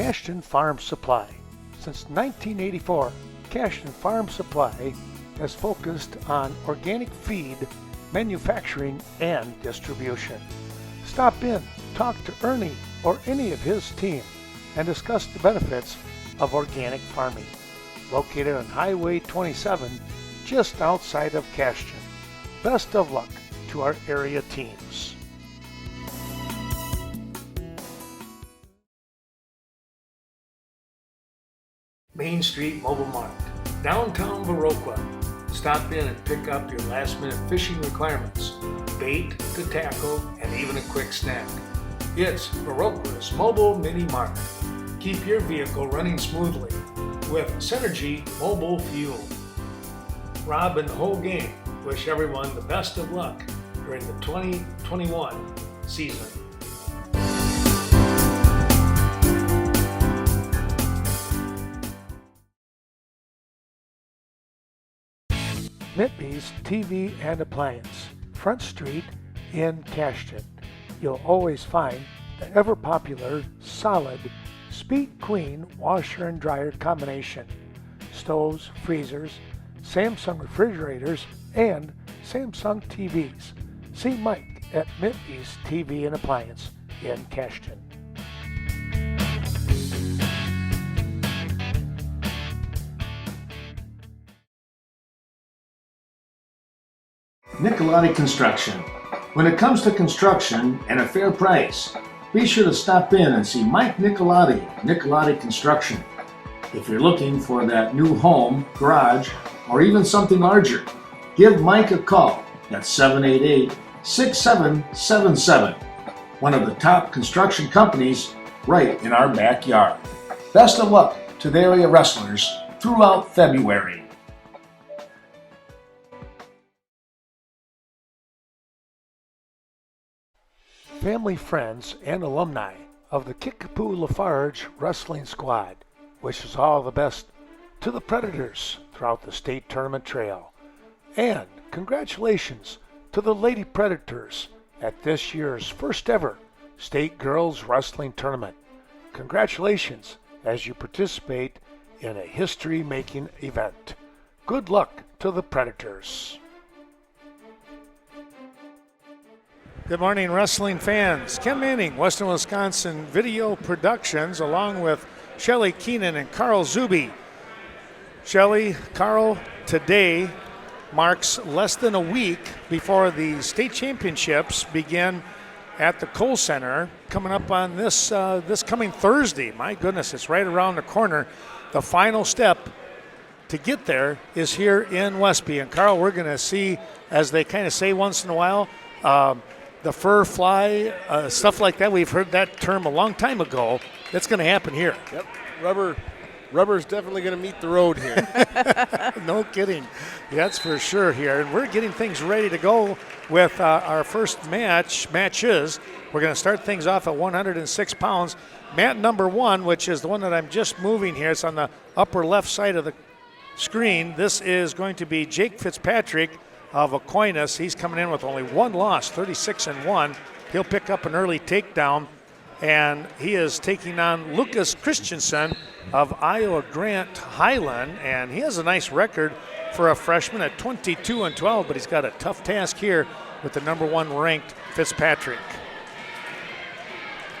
Cashton Farm Supply. Since 1984, Cashton Farm Supply has focused on organic feed, manufacturing, and distribution. Stop in, talk to Ernie or any of his team, and discuss the benefits of organic farming. Located on Highway 27, just outside of Cashton. Best of luck to our area teams. Main Street Mobile Mart, downtown Viroqua. Stop in and pick up your last-minute fishing requirements, bait to tackle, and even a quick snack. It's Viroqua's Mobile Mini Mart. Keep your vehicle running smoothly with Synergy Mobile Fuel. Rob and the whole gang wish everyone the best of luck during the 2021 season. Mitby's TV and Appliance, Front Street in Cashton. You'll always find the ever-popular solid Speed Queen washer and dryer combination, stoves, freezers, Samsung refrigerators, and Samsung TVs. See Mike at Mitby's TV and Appliance in Cashton. Nicolati Construction. When it comes to construction and a fair price, be sure to stop in and see Mike Nicolati, Nicolati Construction. If you're looking for that new home, garage, or even something larger, give Mike a call at 788-6777. One of the top construction companies right in our backyard. Best of luck to the area wrestlers throughout February. Family, friends, and alumni of the Kickapoo Lafarge Wrestling Squad wishes all the best to the Predators throughout the state tournament trail. And congratulations to the Lady Predators at this year's first ever State Girls Wrestling Tournament. Congratulations as you participate in a history-making event. Good luck to the Predators. Good morning, wrestling fans. Ken Manning, Western Wisconsin Video Productions, along with Shelley Keenan and Carl Zuby. Shelley, Carl, today marks less than a week before the state championships begin at the Kohl Center, coming up on this coming Thursday. My goodness, it's right around the corner. The final step to get there is here in Westby. And Carl, we're going to see, as they kind of say once in a while, the fur fly, stuff like that. We've heard that term a long time ago. That's going to happen here. Yep, rubber's definitely going to meet the road here. No kidding. That's for sure here. And we're getting things ready to go with our first matches. We're going to start things off at 106 pounds. Mat number 1, which is the one that I'm just moving here. It's on the upper left side of the screen. This is going to be Jake Fitzpatrick of Aquinas. He's coming in with only one loss, 36-1. He'll pick up an early takedown, and he is taking on Lucas Christensen of Iowa Grant Highland, and he has a nice record for a freshman at 22-12, but he's got a tough task here with the number 1 ranked Fitzpatrick.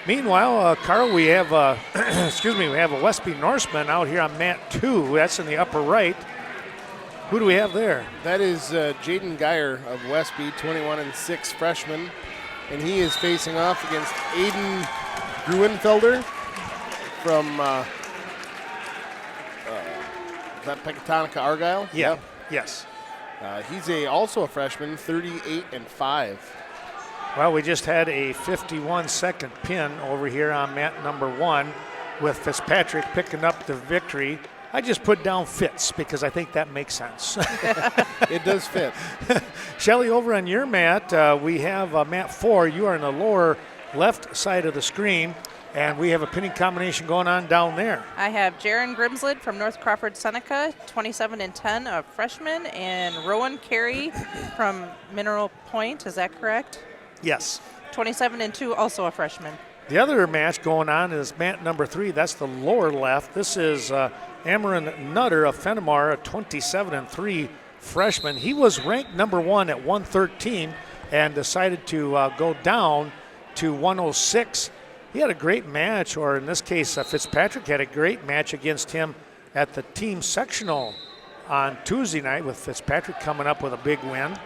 Meanwhile, Carl, we have we have a Westby Norseman out here on mat 2. That's in the upper right. Who do we have there? That is Jaden Geyer of Westby, 21-6 freshman, and he is facing off against Aiden Gruenfelder from is that Pecatonica Argyle? Yeah. Yep. Yes. He's also a freshman, 38-5. Well, we just had a 51-second pin over here on mat number 1 with Fitzpatrick picking up the victory. I just put down Fitz because I think that makes sense. It does fit. Shelley, over on your mat, we have mat 4. You are in the lower left side of the screen, and we have a pinning combination going on down there. I have Jaron Grimslid from North Crawford Seneca, 27-10, a freshman, and Rowan Carey from Mineral Point. Is that correct? Yes. 27-2, also a freshman. The other match going on is mat number 3. That's the lower left. This is Amarin Nutter of Fenimore, a 27-3 freshman. He was ranked number 1 at 113 and decided to go down to 106. He had a great match, or in this case, Fitzpatrick had a great match against him at the team sectional on Tuesday night, with Fitzpatrick coming up with a big win.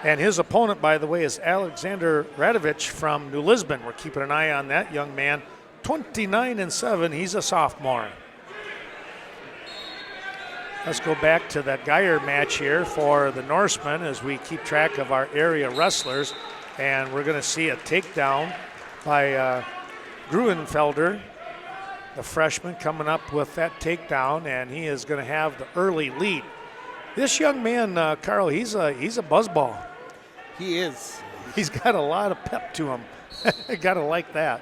And his opponent, by the way, is Alexander Radovich from New Lisbon. We're keeping an eye on that young man. 29-7, he's a sophomore. Let's go back to that Geyer match here for the Norsemen as we keep track of our area wrestlers. And we're going to see a takedown by Gruenfelder, the freshman, coming up with that takedown, and he is going to have the early lead. This young man, Carl, he's a buzzball. He is. He's got a lot of pep to him. Got to like that.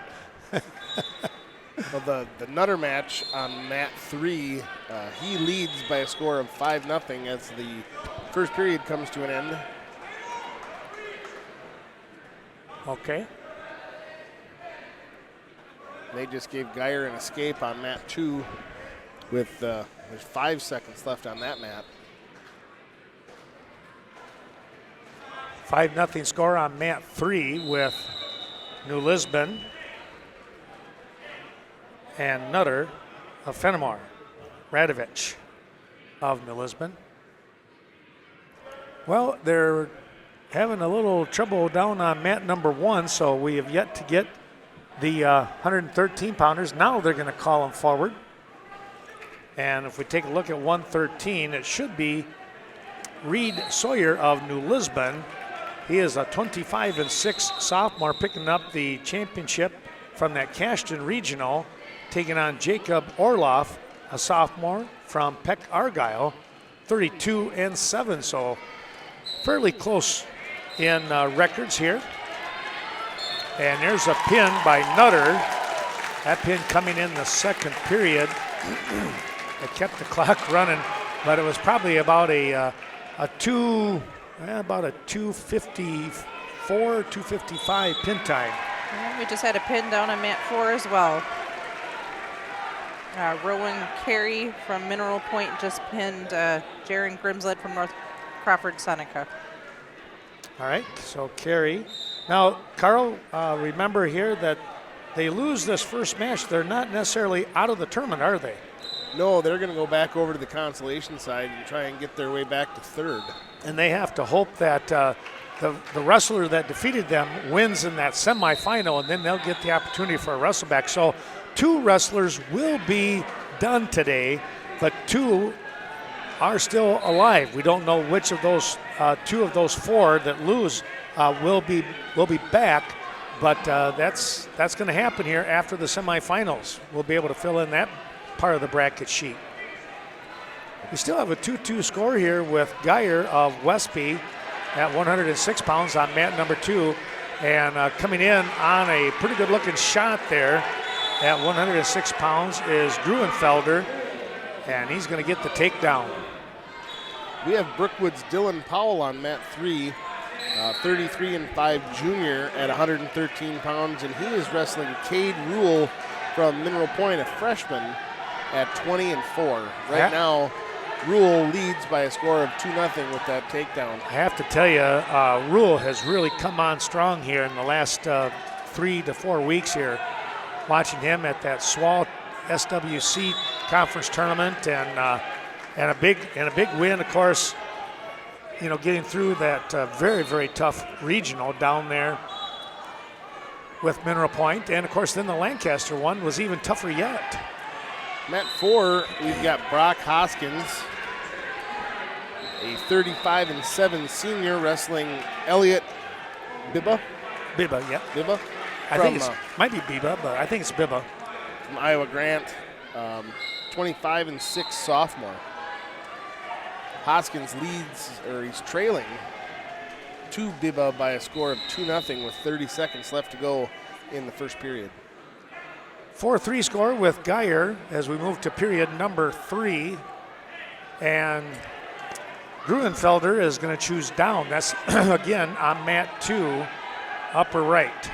Well, the Nutter match on mat 3, he leads by a score of 5-0 as the first period comes to an end. Okay. They just gave Geyer an escape on mat 2 with there's 5 seconds left on that mat. 5-0 score on mat 3 with New Lisbon and Nutter of Fenimore. Radovich of New Lisbon. Well, they're having a little trouble down on mat number 1, so we have yet to get the 113-pounders. Now they're going to call them forward. And if we take a look at 113, it should be Reed Sawyer of New Lisbon. He is a 25-6 sophomore, picking up the championship from that Cashton Regional, taking on Jacob Orloff, a sophomore from Peck Argyle, 32-7. So fairly close in records here. And there's a pin by Nutter. That pin coming in the second period. They kept the clock running, but it was probably about a 254, 255 pin time. And we just had a pin down on mat 4 as well. Rowan Carey from Mineral Point just pinned Jaron Grimsled from North Crawford Seneca. All right, so Carey. Now, Carl, remember here that they lose this first match. They're not necessarily out of the tournament, are they? No, they're going to go back over to the consolation side and try and get their way back to third. And they have to hope that the wrestler that defeated them wins in that semifinal, and then they'll get the opportunity for a wrestle back. So 2 wrestlers will be done today, but 2 are still alive. We don't know which of those 2 of those 4 that lose will be back, but that's going to happen here after the semifinals. We'll be able to fill in that part of the bracket sheet. We still have a 2-2 score here with Geyer of Westby at 106 pounds on mat number 2, and coming in on a pretty good looking shot there at 106 pounds is Gruenfelder, and he's going to get the takedown. We have Brookwood's Dylan Powell on mat 3, 33-5 junior at 113 pounds, and he is wrestling Cade Rule from Mineral Point, a freshman, at 20-4. Right now, Rule leads by a score of 2-0 with that takedown. I have to tell you, Rule has really come on strong here in the last 3 to 4 weeks here. Watching him at that SWAL SWC conference tournament, and a big win, of course. You know, getting through that very, very tough regional down there with Mineral Point, and of course then the Lancaster one was even tougher yet. Mat 4, we've got Brock Hoskins, a 35-7 senior, wrestling Elliot Bibba. Bibba, yeah. Bibba. I think it might be Bibba, but I think it's Bibba. From Iowa Grant, 25-6 sophomore. Hoskins leads, or he's trailing to Bibba by a score of 2-0 with 30 seconds left to go in the first period. 4-3 score with Geyer as we move to period number 3. And Gruenfelder is going to choose down. That's, again, on mat 2, upper right.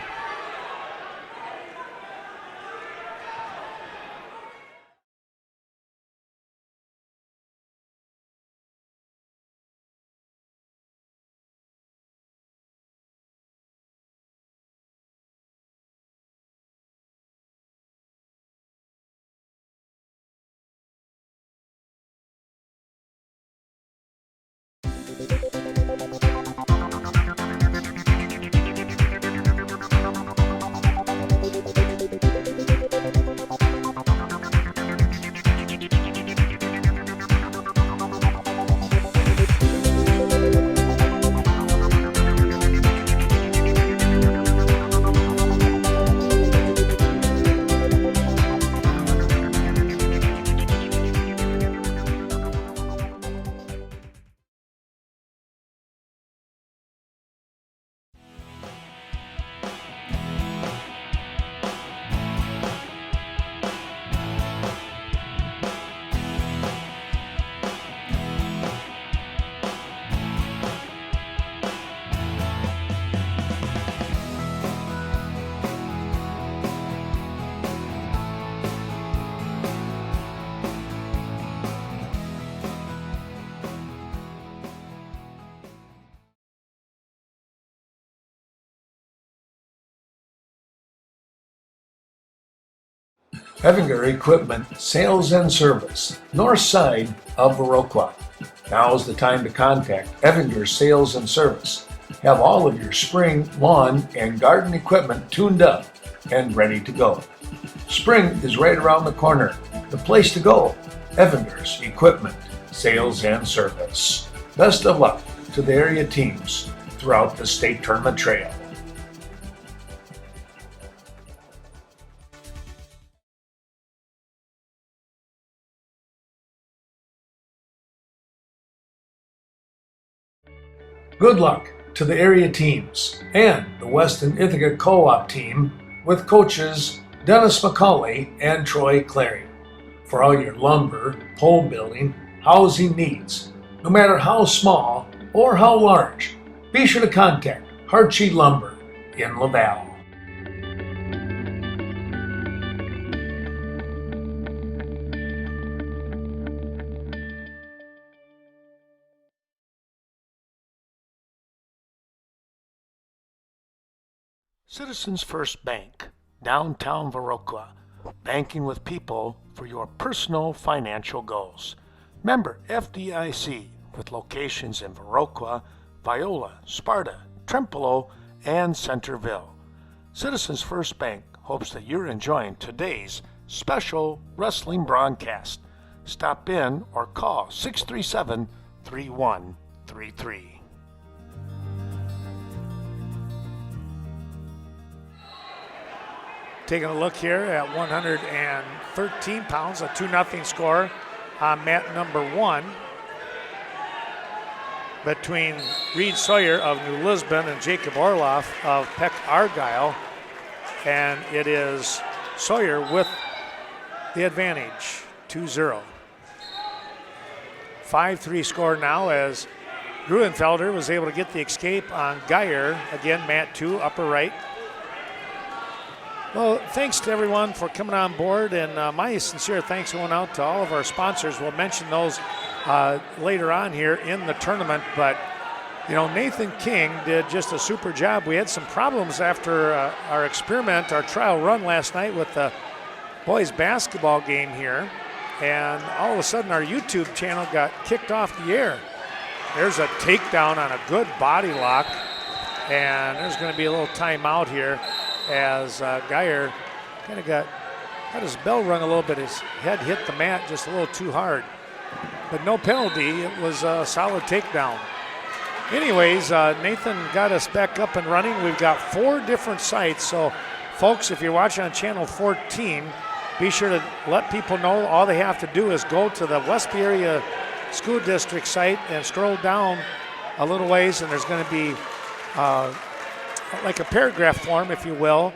Evinger Equipment Sales and Service, north side of Viroqua. Now is the time to contact Evinger Sales and Service. Have all of your spring, lawn, and garden equipment tuned up and ready to go. Spring is right around the corner. The place to go, Evinger's Equipment Sales and Service. Best of luck to the area teams throughout the state tournament trail. Good luck to the area teams and the Weston Ithaca Co-op team with coaches Dennis McCauley and Troy Clary. For all your lumber, pole building, housing needs, no matter how small or how large, be sure to contact Harchie Lumber in Laval. Citizens First Bank, downtown Viroqua, banking with people for your personal financial goals. Member FDIC with locations in Viroqua, Viola, Sparta, Trempealeau, and Centerville. Citizens First Bank hopes that you're enjoying today's special wrestling broadcast. Stop in or call 637-3133. Taking a look here at 113 pounds, a 2-0 score on mat number 1 between Reed Sawyer of New Lisbon and Jacob Orloff of Peck Argyle. And it is Sawyer with the advantage, 2-0. 5-3 score now as Gruenfelder was able to get the escape on Geyer. Again, mat 2, upper right. Well, thanks to everyone for coming on board, and my sincere thanks going out to all of our sponsors. We'll mention those later on here in the tournament, but you know, Nathan King did just a super job. We had some problems after our experiment, our trial run last night with the boys basketball game here, and all of a sudden our YouTube channel got kicked off the air. There's a takedown on a good body lock, and there's going to be a little timeout here as Geyer kind of got his bell rung a little bit. His head hit the mat just a little too hard. But no penalty. It was a solid takedown. Anyways, Nathan got us back up and running. We've got 4 different sites. So, folks, if you're watching on channel 14, be sure to let people know all they have to do is go to the Westby Area School District site and scroll down a little ways, and there's going to be like a paragraph form, if you will,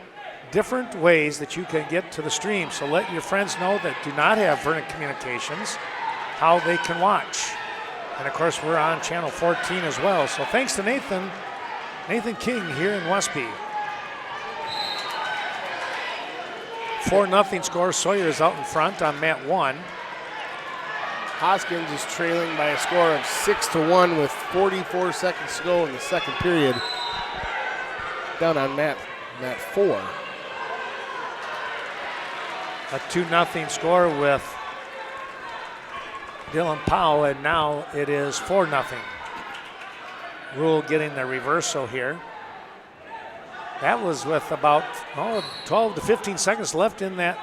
different ways that you can get to the stream. So let your friends know that do not have Vernon Communications how they can watch. And of course, we're on channel 14 as well. So thanks to Nathan King here in Westby. 4-0 score. Sawyer is out in front on mat 1. Hoskins is trailing by a score of 6-1 with 44 seconds to go in the second period. Down on mat 4. A 2-0 score with Dylan Powell, and now it is 4-0. Rule getting the reversal here. That was with about 12 to 15 seconds left in that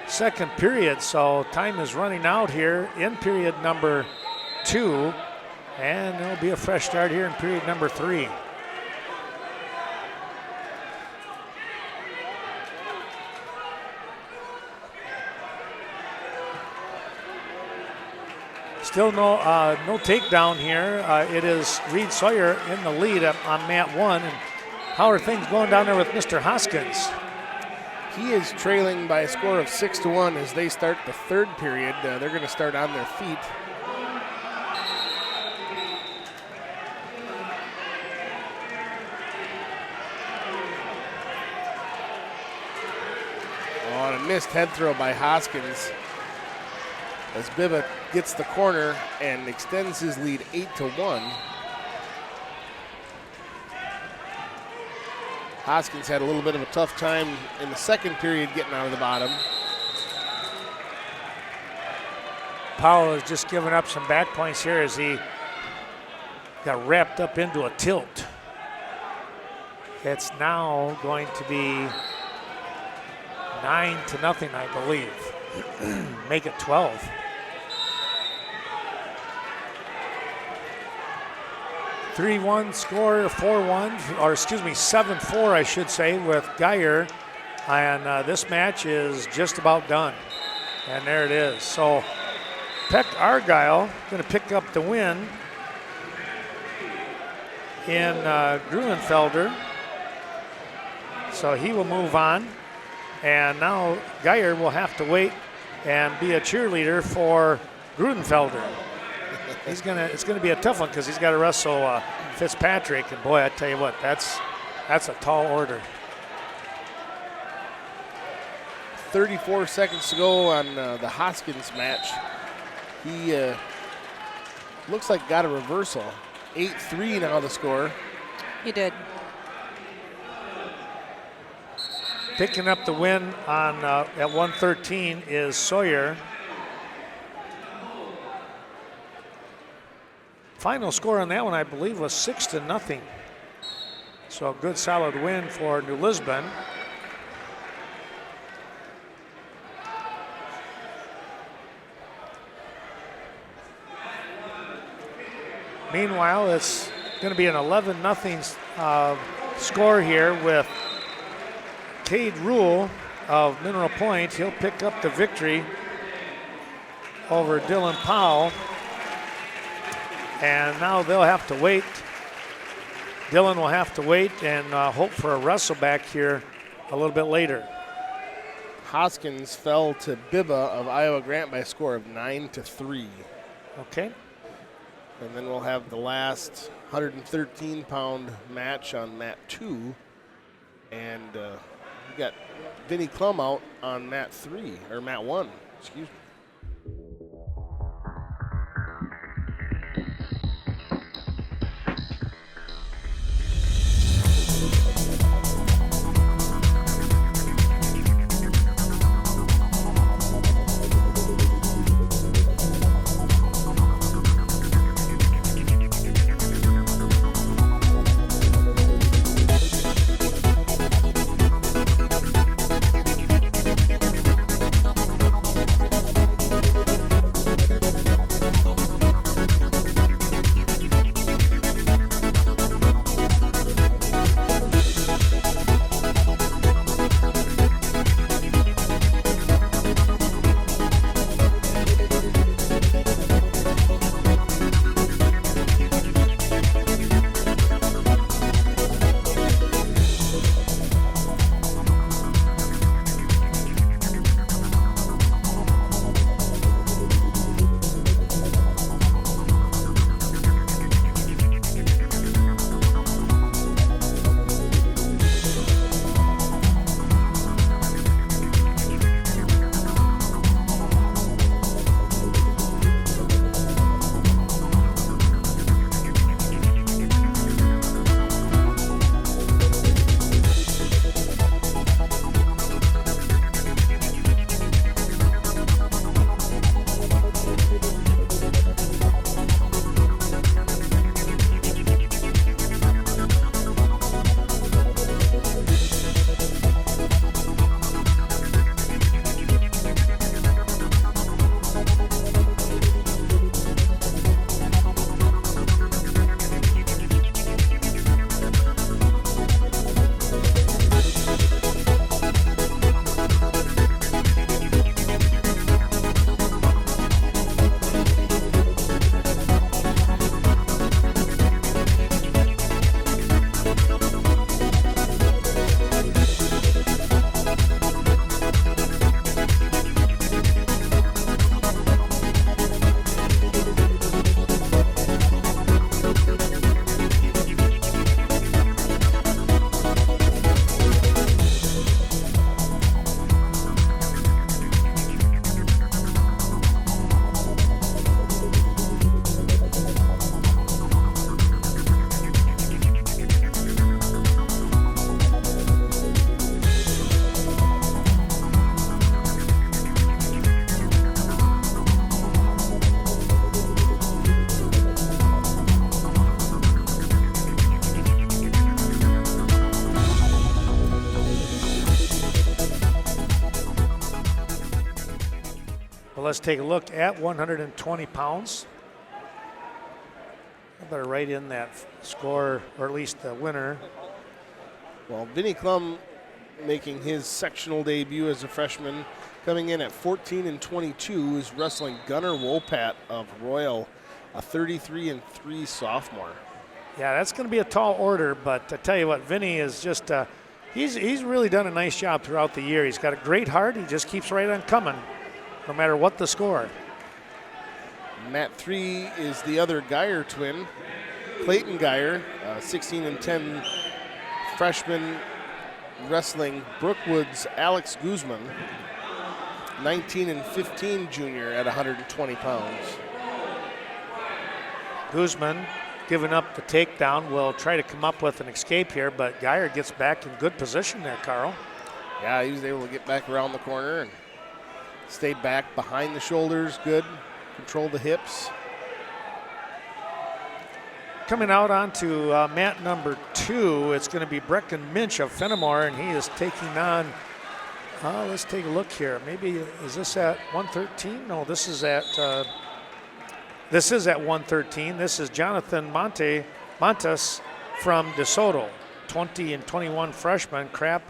second period, so time is running out here in period number 2, and there'll be a fresh start here in period number 3. Still no takedown here. It is Reed Sawyer in the lead on mat 1. And how are things going down there with Mr. Hoskins? He is trailing by a score of 6-1 as they start the third period. They're going to start on their feet. Oh, and a missed head throw by Hoskins as Biba gets the corner and extends his lead 8-1. Hoskins had a little bit of a tough time in the second period getting out of the bottom. Powell has just given up some back points here as he got wrapped up into a tilt. It's now going to be 9-0, I believe. Make it 12. (3-1) score, 4-1, or excuse me, 7-4, I should say, with Geyer. And this match is just about done. And there it is. So Peck Argyle going to pick up the win in Gruenfelder. So he will move on. And now Geyer will have to wait and be a cheerleader for Gruenfelder. It's gonna be a tough one because he's got to wrestle Fitzpatrick. And boy, I tell you what, that's a tall order. 34 seconds to go on the Hoskins match. He looks like got a reversal. 8-3 now the score. He did. Picking up the win on at 113 is Sawyer. Final score on that one, I believe, was 6-0. So a good solid win for New Lisbon. Meanwhile, it's going to be an 11-0 score here with Cade Rule of Mineral Point. He'll pick up the victory over Dylan Powell. And now they'll have to wait. Dylan will have to wait and hope for a wrestle back here a little bit later. Hoskins fell to Bibba of Iowa Grant by a score of 9-3. Okay. And then we'll have the last 113-pound match on mat 2. And we got Vinny Klum out on mat 3, or mat 1, excuse me. let's take a look at 120 pounds. I better write in that score, or at least the winner. Well, Vinny Klum making his sectional debut as a freshman, coming in at 14-22, is wrestling Gunnar Wolpat of Royal, a 33-3 sophomore. Yeah, that's going to be a tall order, but I tell you what, Vinny is just, he's really done a nice job throughout the year. He's got a great heart. He just keeps right on coming, no matter what the score. Mat 3 is the other Geyer twin, Clayton Geyer, 16-10 freshman, wrestling Brookwood's Alex Guzman, 19-15 junior at 120 pounds. Guzman giving up the takedown will try to come up with an escape here, but Geyer gets back in good position there, Carl. Yeah, he was able to get back around the corner and stay back behind the shoulders, good, control the hips. Coming out onto mat number 2, it's going to be Brecken Minch of Fenimore, and he is taking on, let's take a look here. Maybe, is this at 113? No, this is at 113. This is Jonathan Montes from DeSoto, 20-21 freshman. Crap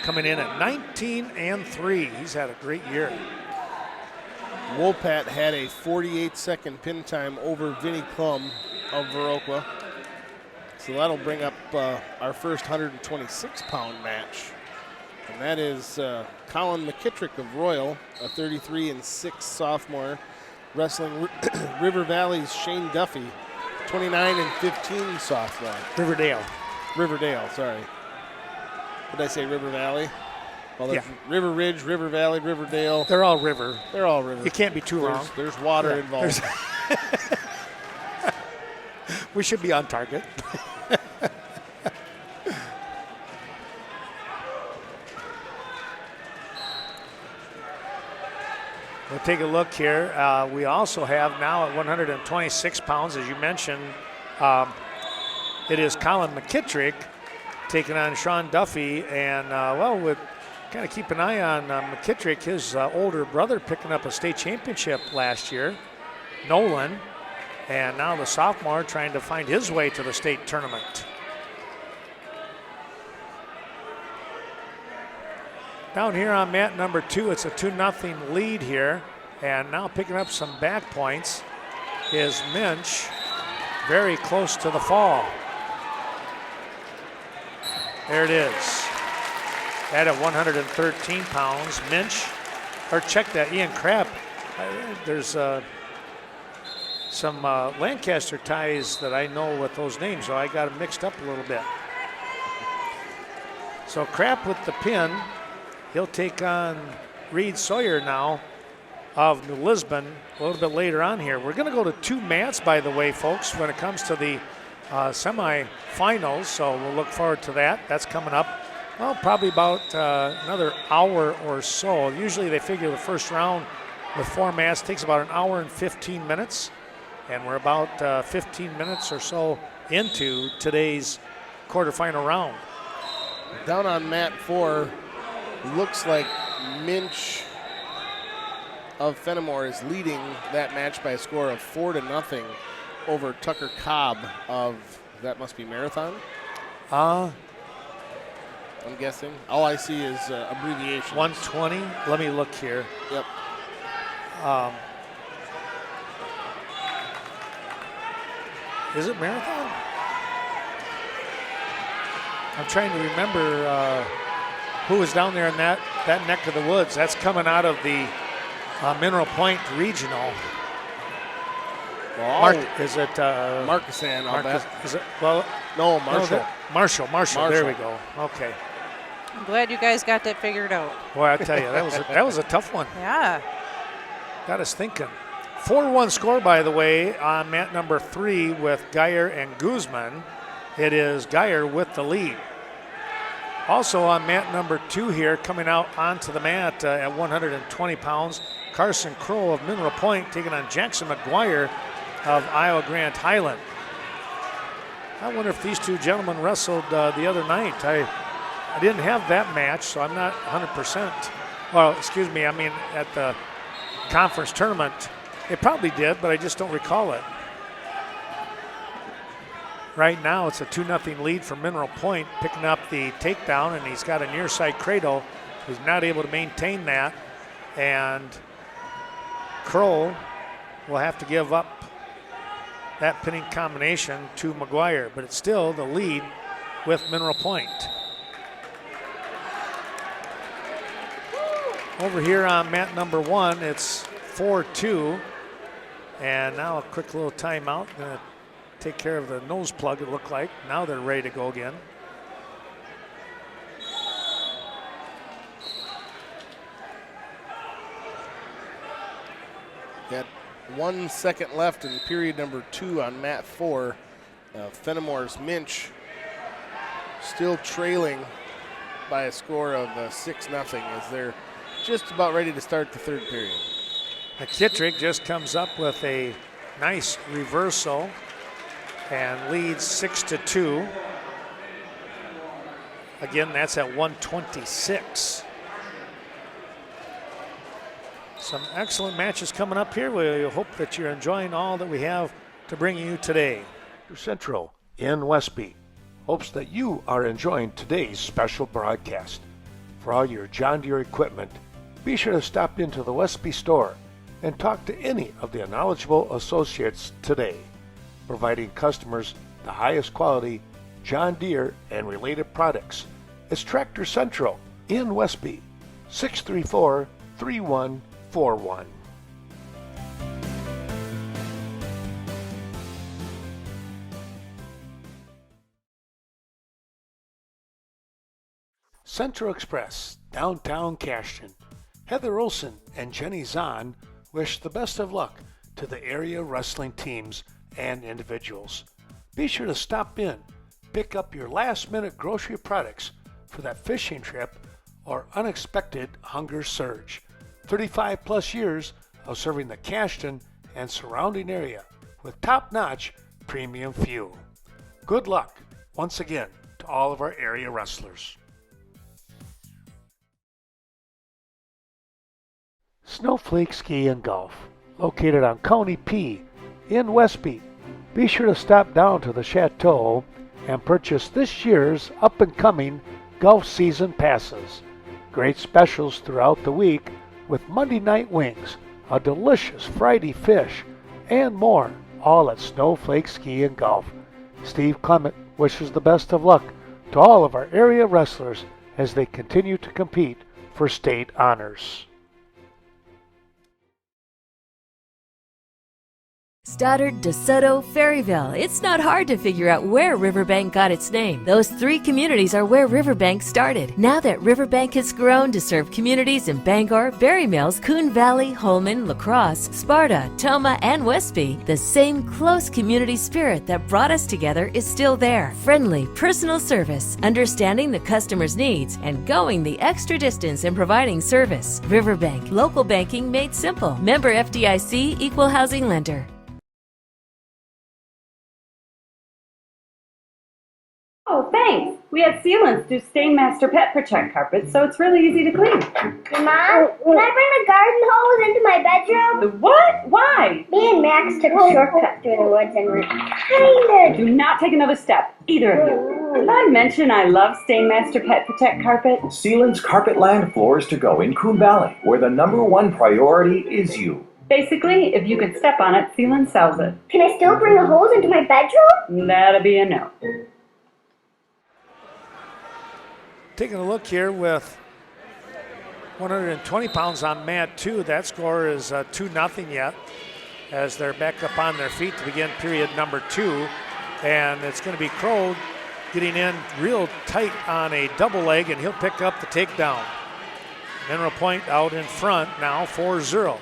coming in at 19-3. He's had a great year. Wolpat had a 48-second pin time over Vinny Klum of Viroqua. So that'll bring up our first 126-pound match. And that is Colin McKittrick of Royal, a 33-6 sophomore, wrestling River Valley's Shane Duffy, 29-15 sophomore. Riverdale, sorry. Did I say River Valley? Well, there's River Ridge, River Valley, Riverdale. They're all river. They're all river. You can't be too wrong. There's water involved. We should be on target. We'll take a look here. We also have now at 126 pounds, as you mentioned, it is Colin McKittrick taking on Sean Duffy. And, we'll kind of keep an eye on McKittrick, his older brother picking up a state championship last year, Nolan. And now the sophomore trying to find his way to the state tournament. Down here on mat number 2, it's a 2-0 lead here. And now picking up some back points is Minch, very close to the fall. There it is. At 113 pounds, Minch, or check that, Ian Crapp. There's some Lancaster ties that I know with those names, so I got them mixed up a little bit. So Crapp with the pin. He'll take on Reed Sawyer now of New Lisbon a little bit later on here. We're going to go to 2 mats, by the way, folks, when it comes to the semifinals, so we'll look forward to that. That's coming up, well, probably about another hour or so. Usually they figure the first round with 4 mats takes about an hour and 15 minutes, and we're about 15 minutes or so into today's quarterfinal round. Down on mat 4, looks like Minch of Fenimore is leading that match by a score of 4-0 over Tucker Cobb of, that must be Marathon? I'm guessing. All I see is abbreviations. 120. Let me look here. Yep. Is it Marathon? I'm trying to remember who was down there in that neck of the woods. That's coming out of the Mineral Point Regional. Well, is it Marquesan? Is it? Well, no, Marshall. No, Marshall. There we go. Okay. I'm glad you guys got that figured out. Boy, I tell you, that was a tough one. Yeah. Got us thinking. 4-1 score, by the way, on mat number 3 with Geyer and Guzman. It is Geyer with the lead. Also on mat number 2 here, coming out onto the mat at 120 pounds, Carson Crow of Mineral Point taking on Jackson McGuire of Iowa Grant Highland. I wonder if these two gentlemen wrestled the other night. I didn't have that match, so I'm not 100%. Well, excuse me, I mean at the conference tournament. It probably did, but I just don't recall it. Right now, it's a 2-0 lead for Mineral Point, picking up the takedown, and he's got a near side cradle. He's not able to maintain that, and Kroll will have to give up that pinning combination to McGuire, but it's still the lead with Mineral Point. Over here on mat number 1, it's 4-2, and now a quick little timeout. Gonna take care of the nose plug, it looked like. Now they're ready to go again. Got 1 second left in period number 2 on mat 4. Fenimore's Minch still trailing by a score of 6-0 as they're just about ready to start the third period. McKittrick just comes up with a nice reversal and leads 6-2. Again, that's at 126. Some excellent matches coming up here. We hope that you're enjoying all that we have to bring you today. Central in Westby hopes that you are enjoying today's special broadcast. For all your John Deere equipment, be sure to stop into the Westby store and talk to any of the knowledgeable associates today, providing customers the highest quality John Deere and related products. It's Tractor Central in Westby, 634-3141. Central Express, downtown Cashton. Heather Olson and Jenny Zahn wish the best of luck to the area wrestling teams and individuals. Be sure to stop in, pick up your last-minute grocery products for that fishing trip or unexpected hunger surge. 35-plus years of serving the Cashton and surrounding area with top-notch premium fuel. Good luck once again to all of our area wrestlers. Snowflake Ski and Golf, located on County P in Westby. Be sure to stop down to the Chateau and purchase this year's up-and-coming golf season passes. Great specials throughout the week with Monday night wings, a delicious Friday fish, and more, all at Snowflake Ski and Golf. Steve Clement wishes the best of luck to all of our area wrestlers as they continue to compete for state honors. Stoddard, DeSoto, Ferryville. It's not hard to figure out where Riverbank got its name. Those 3 communities are where Riverbank started. Now that Riverbank has grown to serve communities in Bangor, Berry Mills, Coon Valley, Holman, La Crosse, Sparta, Toma, and Westby, the same close community spirit that brought us together is still there. Friendly, personal service, understanding the customer's needs, and going the extra distance in providing service. Riverbank, local banking made simple. Member FDIC, equal housing lender. Oh, thanks. We had sealants do Stainmaster Pet Protect carpet, so it's really easy to clean. Mom, can I bring the garden hose into my bedroom? The what? Why? Me and Max took a shortcut through the woods and we're kinda... Do not take another step, either of you. Did I mention I love Stainmaster Pet Protect carpet? Sealant's Carpetland Floors to Go in Coon Valley, where the #1 priority is you. Basically, if you can step on it, Sealant sells it. Can I still bring the hose into my bedroom? That'll be a no. Taking a look here with 120 pounds on mat 2. That score is 2-0 yet as they're back up on their feet to begin period number 2. And it's going to be Crow getting in real tight on a double leg, and he'll pick up the takedown. Mineral Point out in front now, 4-0.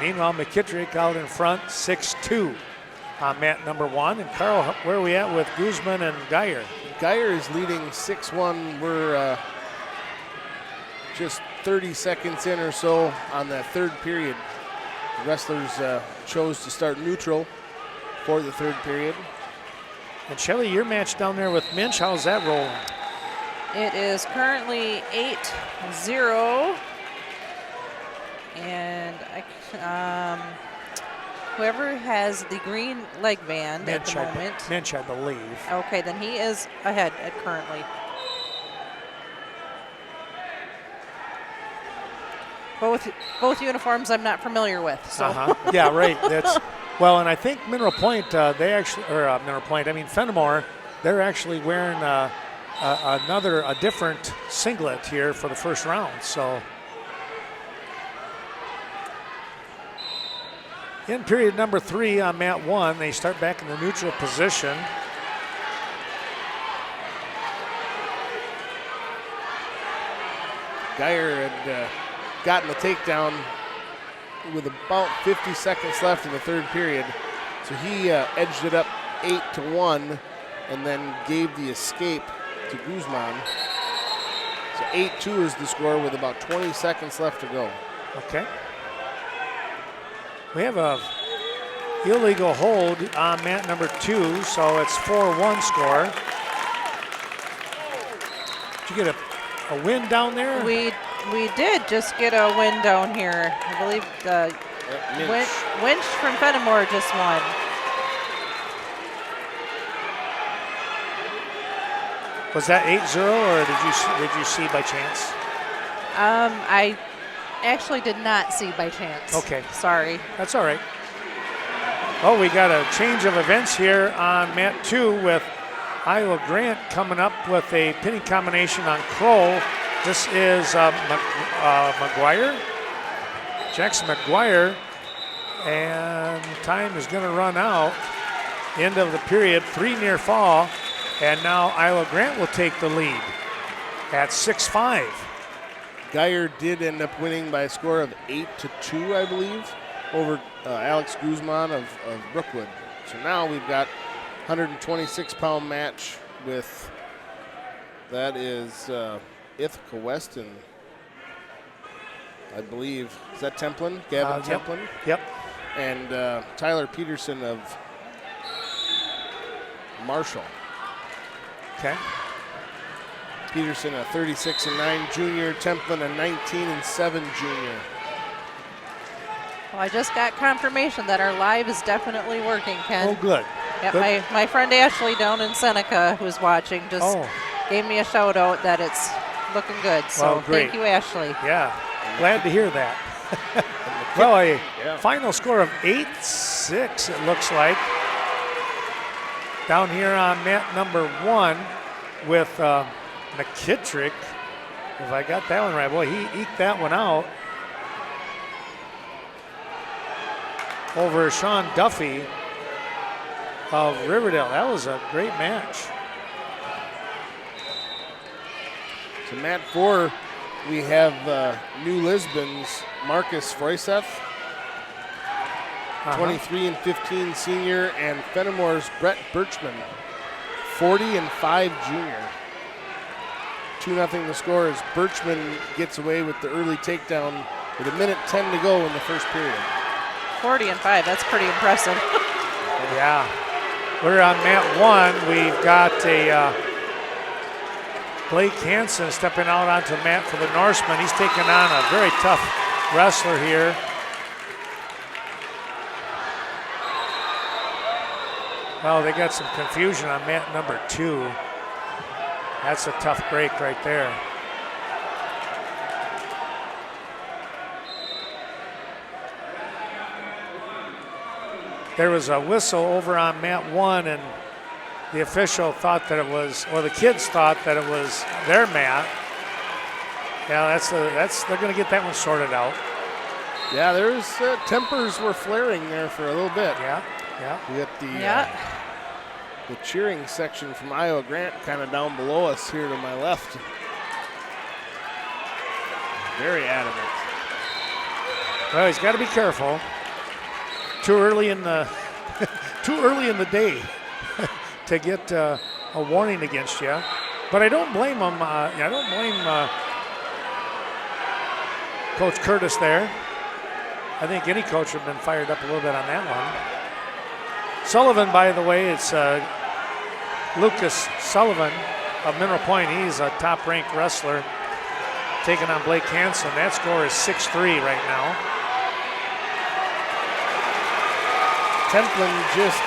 Meanwhile, McKittrick out in front, 6-2 on mat number 1. And Carl, where are we at with Guzman and Geyer? Geyer is leading 6-1. We're just 30 seconds in or so on that third period. The wrestlers chose to start neutral for the third period. And Shelley, your match down there with Minch, how's that rolling? It is currently 8-0. And whoever has the green leg band at the moment. Minch, I believe. Okay, then he is ahead currently. Both uniforms I'm not familiar with. So. Yeah, right. That's well, and I think Mineral Point, Fenimore, they're actually wearing a different singlet here for the first round. So in period number 3 on mat 1, they start back in the neutral position. Geyer had gotten the takedown with about 50 seconds left in the third period. So he edged it up 8-1 and then gave the escape to Guzman. So 8-2 is the score with about 20 seconds left to go. Okay. We have a illegal hold on mat number 2, so it's 4-1 score. Did you get a win down there? We did just get a win down here. I believe the Winch from Fenimore just won. Was that 8-0, or did you see by chance? I actually did not see by chance. Okay. Sorry. That's all right. Oh, we got a change of events here on mat 2 with Iowa Grant coming up with a pinning combination on Kroll. This is McGuire, Jackson McGuire, and time is going to run out. End of the period, 3 near fall, and now Iowa Grant will take the lead at 6-5. Geyer did end up winning by a score of 8-2, I believe, over Alex Guzman of Brookwood. So now we've got 126-pound match with, that is Ithaca Weston, I believe. Is that Templin? Gavin Templin? Yep. And Tyler Peterson of Marshall. Okay. Peterson a 36-9 junior, Templin a 19-7 junior. Well, I just got confirmation that our live is definitely working, Ken. Oh, good. Yeah, good. My friend Ashley down in Seneca, who's watching, just gave me a shout out that it's looking good. So thank you, Ashley. Yeah, glad to hear that. Well, a final score of 8-6, it looks like. Down here on mat number 1 with McKittrick. If I got that one right, boy, he eked that one out. Over Sean Duffy of Riverdale. That was a great match. So mat 4, we have New Lisbon's Marcus Froyseth, 23-15 senior, and Fenimore's Brett Birchman, 40-5 junior. 2-0 the score as Birchman gets away with the early takedown with 1:10 to go in the first period. 40-5, that's pretty impressive. Yeah. We're on mat 1. We've got a Blake Hansen stepping out onto the mat for the Norseman. He's taking on a very tough wrestler here. Well, they got some confusion on mat number 2. That's a tough break right there. There was a whistle over on mat 1, and the official thought that it was, or the kids thought that it was their mat. Yeah, they're going to get that one sorted out. Yeah, there's tempers were flaring there for a little bit. Yeah. We got the cheering section from Iowa Grant kind of down below us here to my left. Very adamant. Well, he's got to be careful. Too early in the day to get a warning against you. But I don't blame him. I don't blame Coach Curtis there. I think any coach would have been fired up a little bit on that one. Sullivan, by the way, it's Lucas Sullivan of Mineral Point. He's a top-ranked wrestler. taking on Blake Hansen. That score is 6-3 right now. Templin just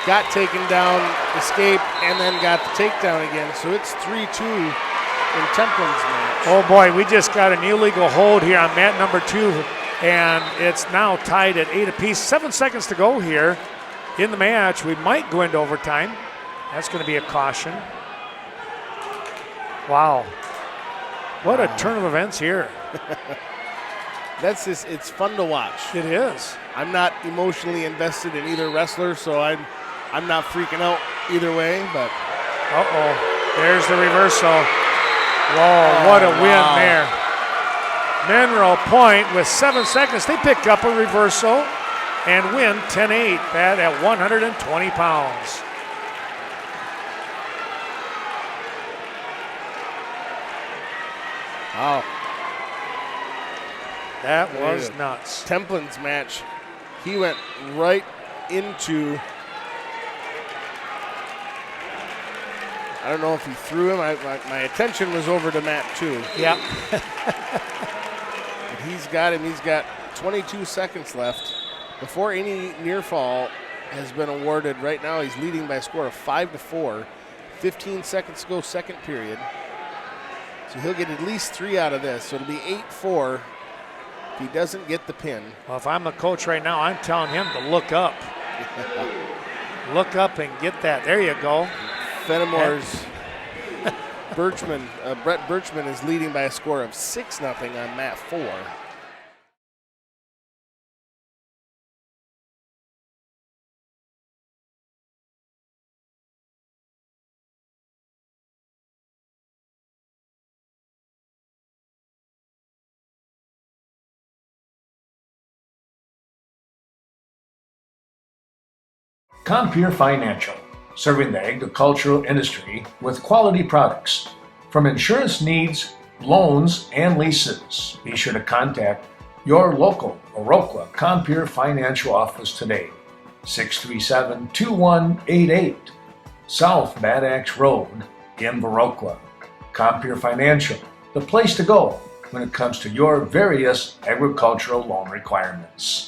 got taken down, escaped, and then got the takedown again. So it's 3-2 in Templin's match. Oh boy, we just got an illegal hold here on mat number 2, and it's now tied at 8 apiece. 7 seconds to go here in the match. We might go into overtime. That's going to be a caution. Wow. What a turn of events here. That's just, it's fun to watch. It is. I'm not emotionally invested in either wrestler, so I'm not freaking out either way, but. Uh-oh, there's the reversal. Whoa, what a win there. Mineral Point with 7 seconds. They pick up a reversal and win 10-8, that at 120 pounds. Wow. That was nuts. Templin's match, he went right into, I don't know if he threw him. My attention was over to Matt too. Yep. He's got him. He's got 22 seconds left before any near fall has been awarded. Right now he's leading by a score of 5-4. 15 seconds to go, second period. So he'll get at least 3 out of this. So it'll be 8-4 if he doesn't get the pin. Well, if I'm the coach right now, I'm telling him to look up. Look up and get that. There you go. Fenimore's Brett Birchman is leading by a score of 6-0 on mat 4. Compeer Financial, serving the agricultural industry with quality products. From insurance needs, loans, and leases, be sure to contact your local Viroqua Compeer Financial office today. 637-2188, South Bad Axe Road in Viroqua. Compeer Financial, the place to go when it comes to your various agricultural loan requirements.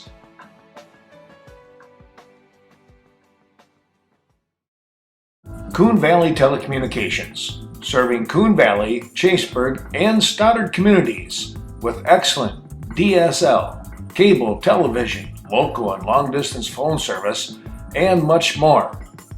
Coon Valley Telecommunications, serving Coon Valley, Chaseburg, and Stoddard communities with excellent DSL, cable television, local and long-distance phone service, and much more.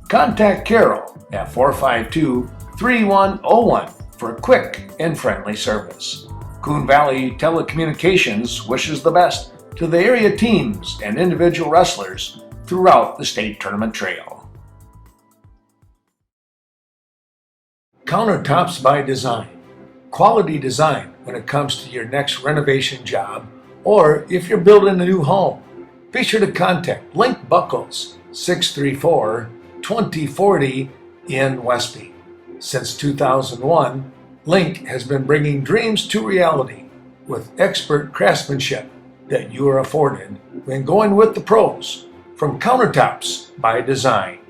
Contact Carol at 452-3101 for quick and friendly service. Coon Valley Telecommunications wishes the best to the area teams and individual wrestlers throughout the state tournament trail. Countertops by Design. Quality design when it comes to your next renovation job or if you're building a new home. Be sure to contact Link Buckles, 634-2040 in Westby. Since 2001, Link has been bringing dreams to reality with expert craftsmanship that you are afforded when going with the pros from Countertops by Design.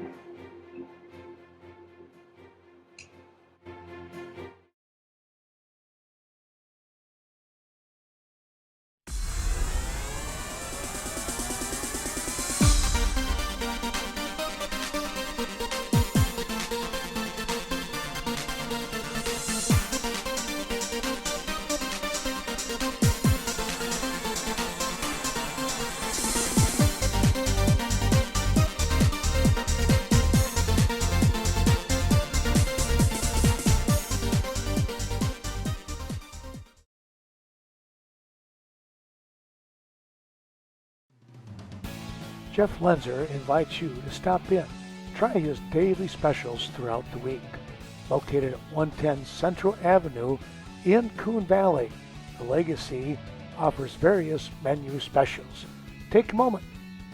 Jeff Lenzer invites you to stop in. Try his daily specials throughout the week. Located at 110 Central Avenue in Coon Valley, the Legacy offers various menu specials. Take a moment,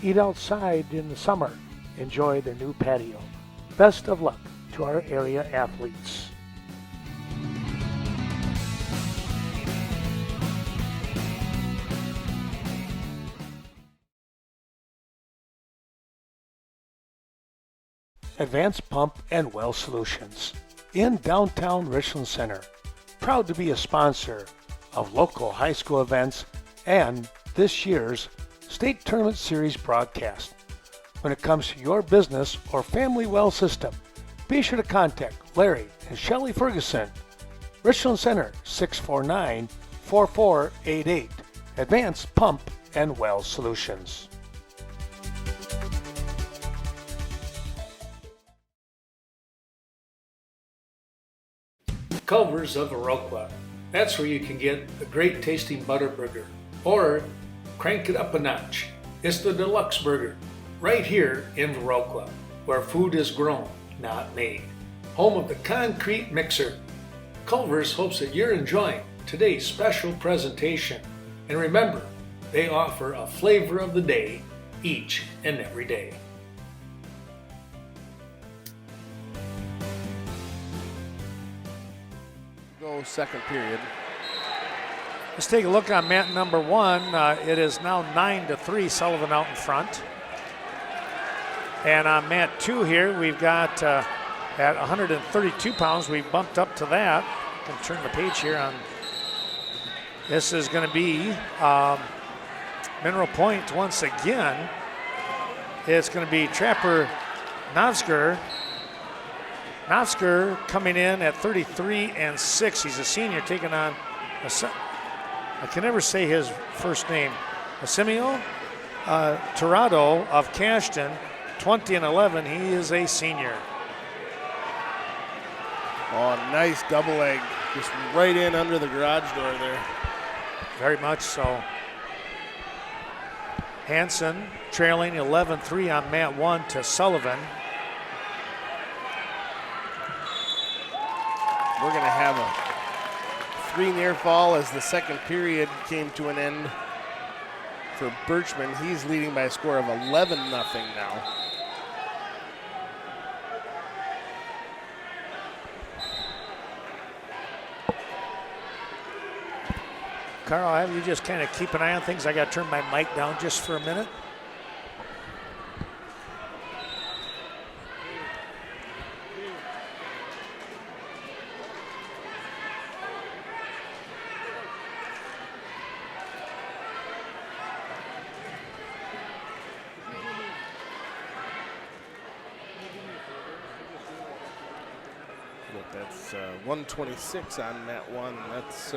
eat outside in the summer, enjoy their new patio. Best of luck to our area athletes. Advanced Pump and Well Solutions in downtown Richland Center. proud to be a sponsor of local high school events and this year's State Tournament Series broadcast. When it comes to your business or family well system, be sure to contact Larry and Shelley Ferguson. Richland Center, 649-4488. Advanced Pump and Well Solutions. Culver's of Viroqua. That's where you can get a great tasting butter burger. Or crank it up a notch. It's the deluxe burger. Right here in Viroqua, where food is grown, not made. Home of the concrete mixer. Culver's hopes that you're enjoying today's special presentation. And remember, they offer a flavor of the day each and every day. Go second period. Let's take a look on mat number 1. It is now 9-3, Sullivan out in front. And on mat 2 here, we've got at 132 pounds, we've bumped up to that. I can turn the page here on. This is going to be Mineral Point once again. It's going to be Trapper Novsker. Novsker coming in at 33-6. He's a senior taking on, I can never say his first name, Asimio Tirado of Cashton, 20-11. He is a senior. Oh, nice double leg. Just right in under the garage door there. Very much so. Hansen trailing 11-3 on mat 1 to Sullivan. We're going to have a 3 near fall as the second period came to an end for Birchman. He's leading by a score of 11-0 now. Carl, I'll have you just kind of keep an eye on things. I got to turn my mic down just for a minute. That's 126 on mat 1. That's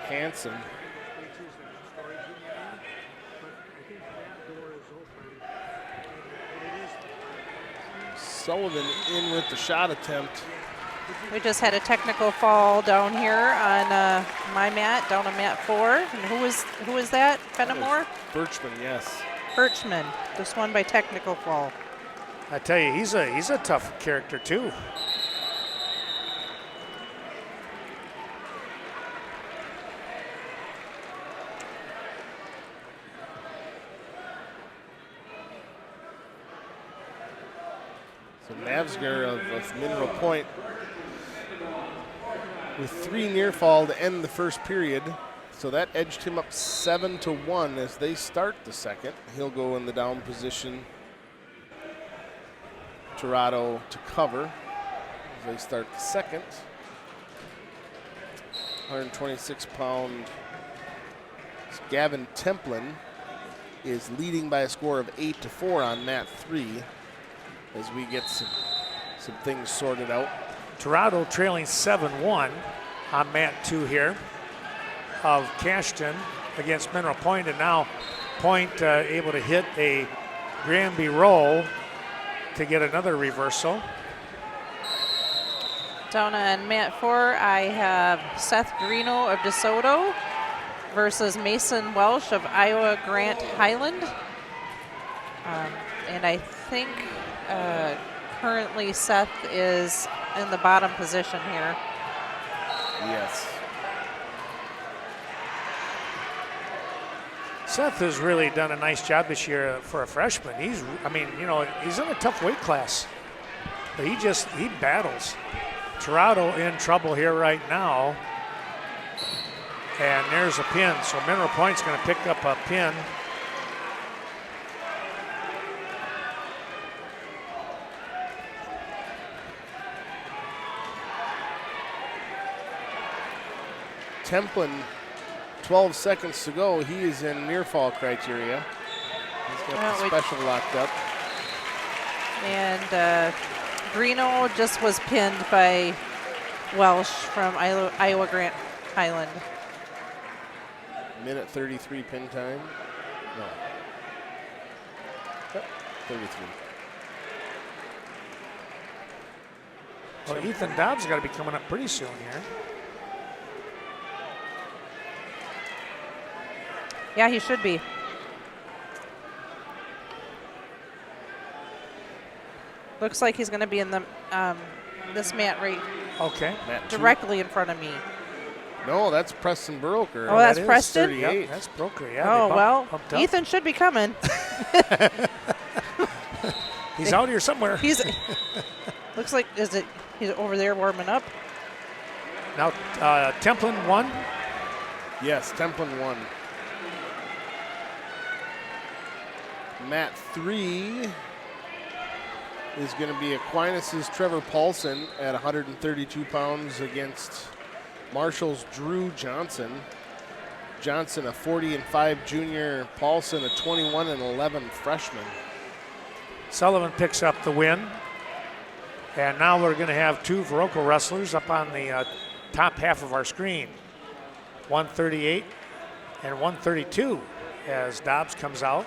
Hansen. Sullivan in with the shot attempt. We just had a technical fall down here on my mat, down on mat 4. And who was that? Fenimore? Birchman, yes. Birchman, this one by technical fall. I tell you, he's a tough character too. So Navsger of Mineral Point with 3 near fall to end the first period. So that edged him up 7-1 as they start the second. He'll go in the down position. Tirado to cover as they start the second. 126-pound Gavin Templin is leading by a score of 8-4 on mat 3 as we get some things sorted out. Tirado trailing 7-1 on mat 2 here of Cashton against Mineral Point, and now Point able to hit a Granby roll to get another reversal. Down on mat 4, I have Seth Greeno of DeSoto versus Mason Welsh of Iowa Grant Highland. And I think currently Seth is in the bottom position here. Yes. Seth has really done a nice job this year for a freshman. He's in a tough weight class, but he battles. Tirado in trouble here right now. And there's a pin, so Mineral Point's going to pick up a pin. Templin, 12 seconds to go. He is in near fall criteria. He's got the special locked up. And Greeno just was pinned by Welsh from Iowa Grant Highland. Minute 33 pin time. No. 33. Well, Ethan Dobbs got to be coming up pretty soon here. Yeah, he should be. Looks like he's going to be in the this mat right directly in front of me. No, that's Preston Broker. Oh, that's Preston? 38. Yep, that's Broker, yeah. Oh, well, Ethan should be coming. He's out here somewhere. Looks like, he's over there warming up? Now, Templin 1. Yes, Templin 1. Mat 3 is going to be Aquinas' Trevor Paulson at 132 pounds against Marshall's Drew Johnson. Johnson, a 40-5 junior. Paulson, a 21-11 freshman. Sullivan picks up the win. And now we're going to have two Viroqua wrestlers up on the top half of our screen. 138 and 132 as Dobbs comes out.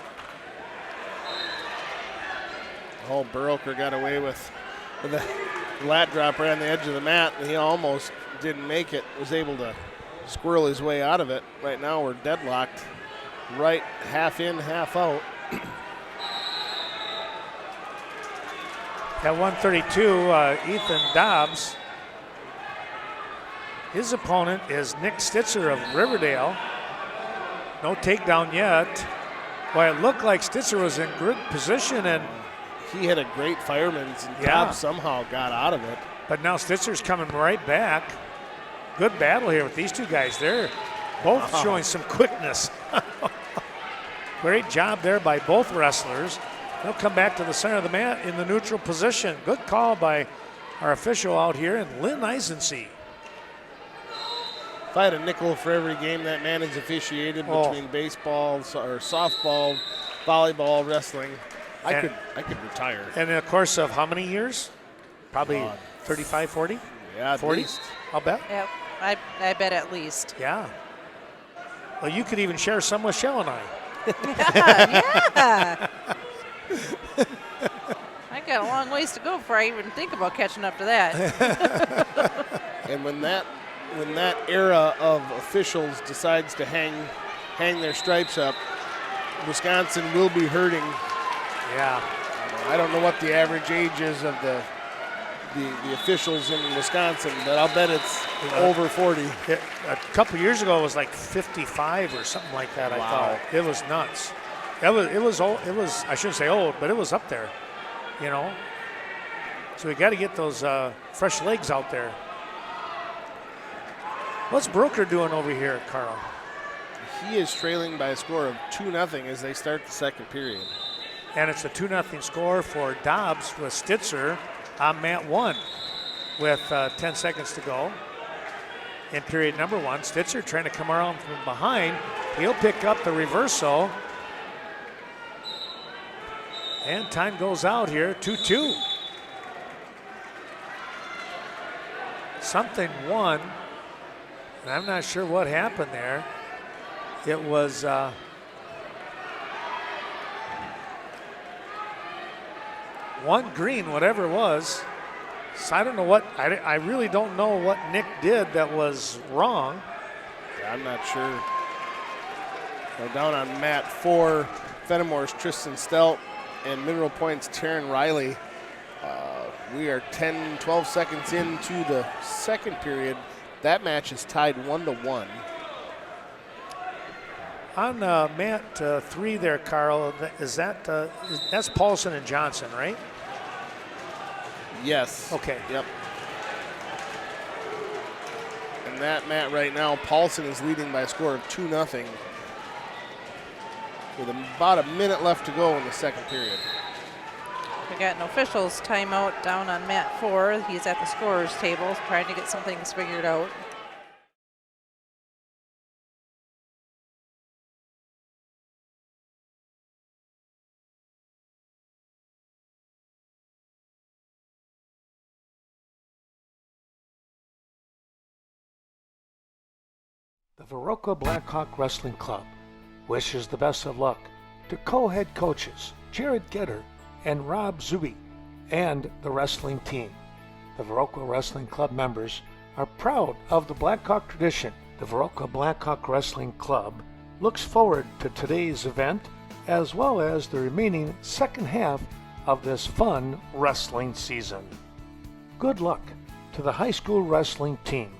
Oh, Baroker got away with the lat drop right on the edge of the mat, and he almost didn't make it, was able to squirrel his way out of it. Right now we're deadlocked, right half in, half out. At 132, Ethan Dobbs. His opponent is Nick Stitzer of Riverdale. No takedown yet. Well, it looked like Stitzer was in good position, and he had a great fireman's, and Dobbs somehow got out of it. But now Stitzer's coming right back. Good battle here with these two guys. They're both showing some quickness. Great job there by both wrestlers. They'll come back to the center of the mat in the neutral position. Good call by our official out here, and Lynn Eisensee. If I had a nickel for every game that man has officiated between baseball or softball, volleyball, wrestling, I could retire. And in the course of how many years? Probably 35, 40? Yeah, at 40? least. I'll bet. Yeah, I bet at least. Yeah. Well, you could even share some with Shell and I. Yeah. I got a long ways to go before I even think about catching up to that. And when that era of officials decides to hang their stripes up, Wisconsin will be hurting. Yeah. I don't know what the average age is of the officials in Wisconsin, but I'll bet it's over 40. A couple years ago, it was like 55 or something like that. I thought it was nuts. It was old. It was, I shouldn't say old, but it was up there, you know. So we got to get those fresh legs out there. What's Broker doing over here, Carl? He is trailing by a score of 2-0 as they start the second period. And it's a 2-0 score for Dobbs with Stitzer on mat 1 with 10 seconds to go in period number 1. Stitzer trying to come around from behind. He'll pick up the reversal. And time goes out here, 2-2. Something won, and I'm not sure what happened there. It was one green, whatever it was. So I don't know what, I really don't know what Nick did that was wrong. Yeah, I'm not sure. So down on mat 4, Fenimore's Tristan Stelp and Mineral Point's Taryn Riley. We are 12 seconds into the second period. That match is tied 1-1. On mat 3 there, Carl, that's Paulson and Johnson, right? Yes. Okay. Yep. And that mat right now, Paulson is leading by a score of 2-0 with about a minute left to go in the second period. We got an official's timeout down on mat 4. He's at the scorer's table trying to get some things figured out. The Viroqua Blackhawk Wrestling Club wishes the best of luck to co-head coaches Jared Getter and Rob Zuby and the wrestling team. The Viroqua Wrestling Club members are proud of the Blackhawk tradition. The Viroqua Blackhawk Wrestling Club looks forward to today's event as well as the remaining second half of this fun wrestling season. Good luck to the high school wrestling team.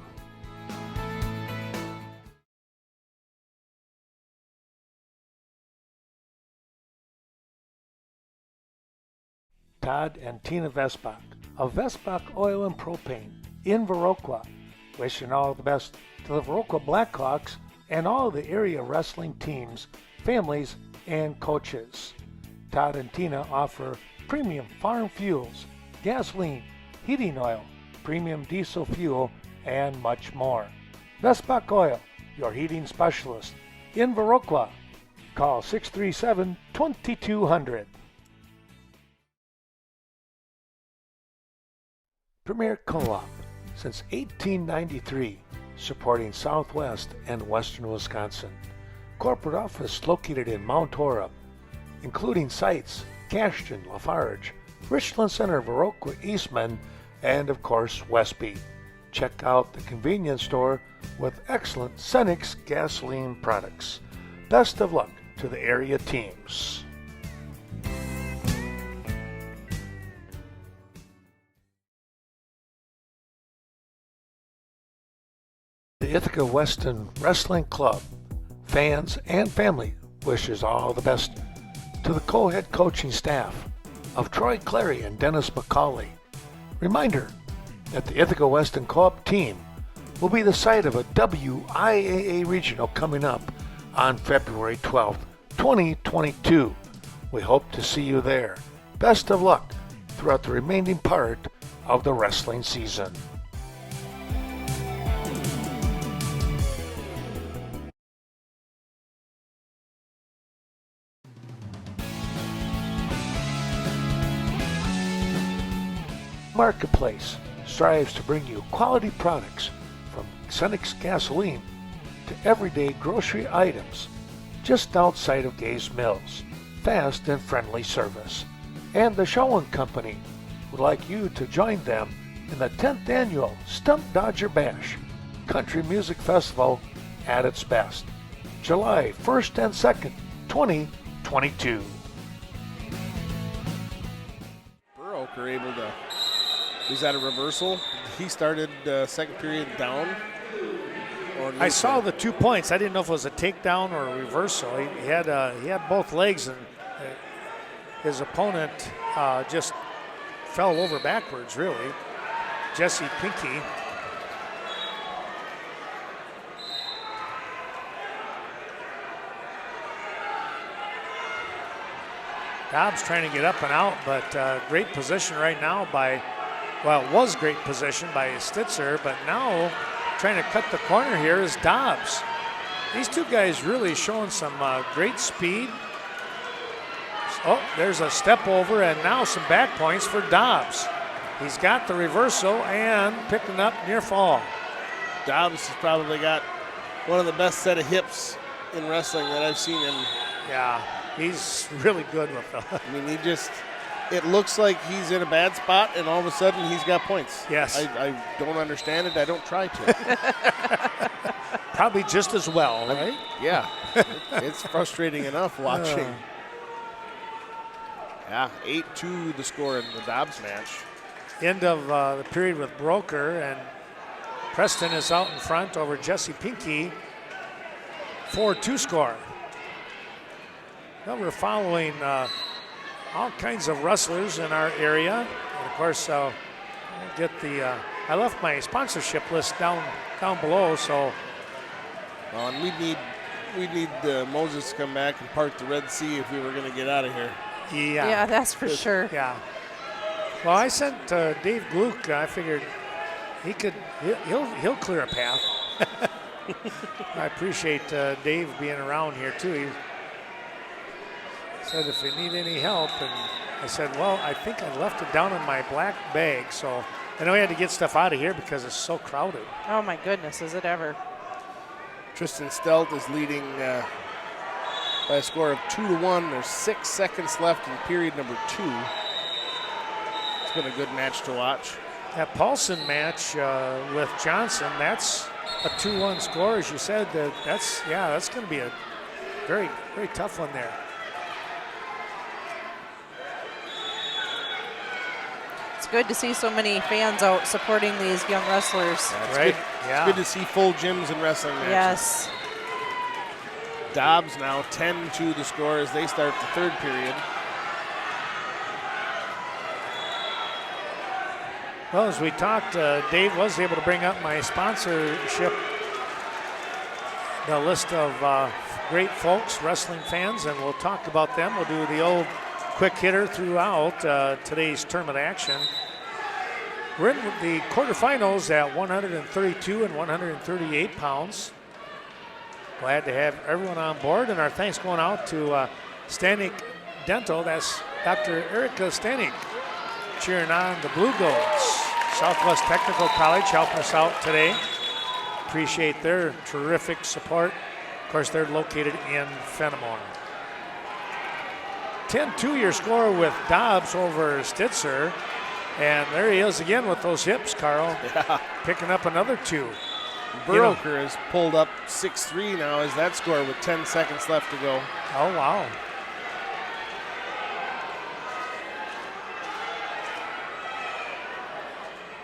Todd and Tina Vesbach of Vesbach Oil and Propane in Viroqua, wishing all the best to the Viroqua Blackhawks and all the area wrestling teams, families, and coaches. Todd and Tina offer premium farm fuels, gasoline, heating oil, premium diesel fuel, and much more. Vesbach Oil, your heating specialist in Viroqua. Call 637-2200. Premier Co-op since 1893, supporting Southwest and Western Wisconsin. Corporate office located in Mount Orem, including sites Cashton, Lafarge, Richland Center, Viroqua, Eastman, and of course Westby. Check out the convenience store with excellent Cenex gasoline products. Best of luck to the area teams. The Ithaca Weston Wrestling Club, fans and family, wishes all the best to the co-head coaching staff of Troy Clary and Dennis McCauley. Reminder that the Ithaca Weston Co-op team will be the site of a WIAA regional coming up on February 12th, 2022. We hope to see you there. Best of luck throughout the remaining part of the wrestling season. Marketplace strives to bring you quality products from Cenex gasoline to everyday grocery items just outside of Gaze Mills. Fast and friendly service. And the Showing Company would like you to join them in the 10th annual Stump Dodger Bash Country Music Festival at its best. July 1st and 2nd, 2022. Burrow are able to. Is that a reversal? He started second period down? I saw the 2 points. I didn't know if it was a takedown or a reversal. He had both legs, and his opponent just fell over backwards, really. Jesse Pinky. Dobbs trying to get up and out, but great position right now by, well, it was great position by Stitzer, but now trying to cut the corner here is Dobbs. These two guys really showing some great speed. Oh, there's a step over and now some back points for Dobbs. He's got the reversal and picking up near fall. Dobbs has probably got one of the best set of hips in wrestling that I've seen him. Yeah, he's really good with them. I mean, it looks like he's in a bad spot, and all of a sudden he's got points. Yes. I don't understand it. I don't try to. Probably just as well, right? Yeah. It's frustrating enough watching. Yeah, 8-2 the score in the Dobbs match. End of the period with Broker, and Preston is out in front over Jesse Pinky. 4-2 score. Well, we're following all kinds of wrestlers in our area. And of course, I'll get the, I left my sponsorship list down below, so. And we'd need Moses to come back and park the Red Sea if we were going to get out of here. Yeah, that's for sure. Yeah. Well, I sent Dave Gluck. I figured he'll clear a path. I appreciate Dave being around here too. He said if you need any help, and I said, well, I think I left it down in my black bag, so I know we had to get stuff out of here because it's so crowded. Oh my goodness, is it ever? Tristan Stelt is leading by a score of 2-1. There's 6 seconds left in period number 2. It's been a good match to watch. That Paulson match with Johnson, that's a 2-1 score, as you said. That's going to be a very, very tough one there. It's good to see so many fans out supporting these young wrestlers. That's right. Good. Yeah. It's good to see full gyms and wrestling matches. Yes. Dobbs now 10-2 the score as they start the third period. Well, as we talked, Dave was able to bring up my sponsorship, the list of great folks, wrestling fans, and we'll talk about them. We'll do the old quick hitter throughout today's tournament action. We're in the quarterfinals at 132 and 138 pounds. Glad to have everyone on board, and our thanks going out to Stanek Dental. That's Dr. Erica Stanek cheering on the Blue Goats. Southwest Technical College helping us out today. Appreciate their terrific support. Of course, they're located in Fenimore. 10-2 your score with Dobbs over Stitzer. And there he is again with those hips, Carl. Yeah. Picking up another 2. Broker has pulled up 6-3 now as that score with 10 seconds left to go. Oh, wow.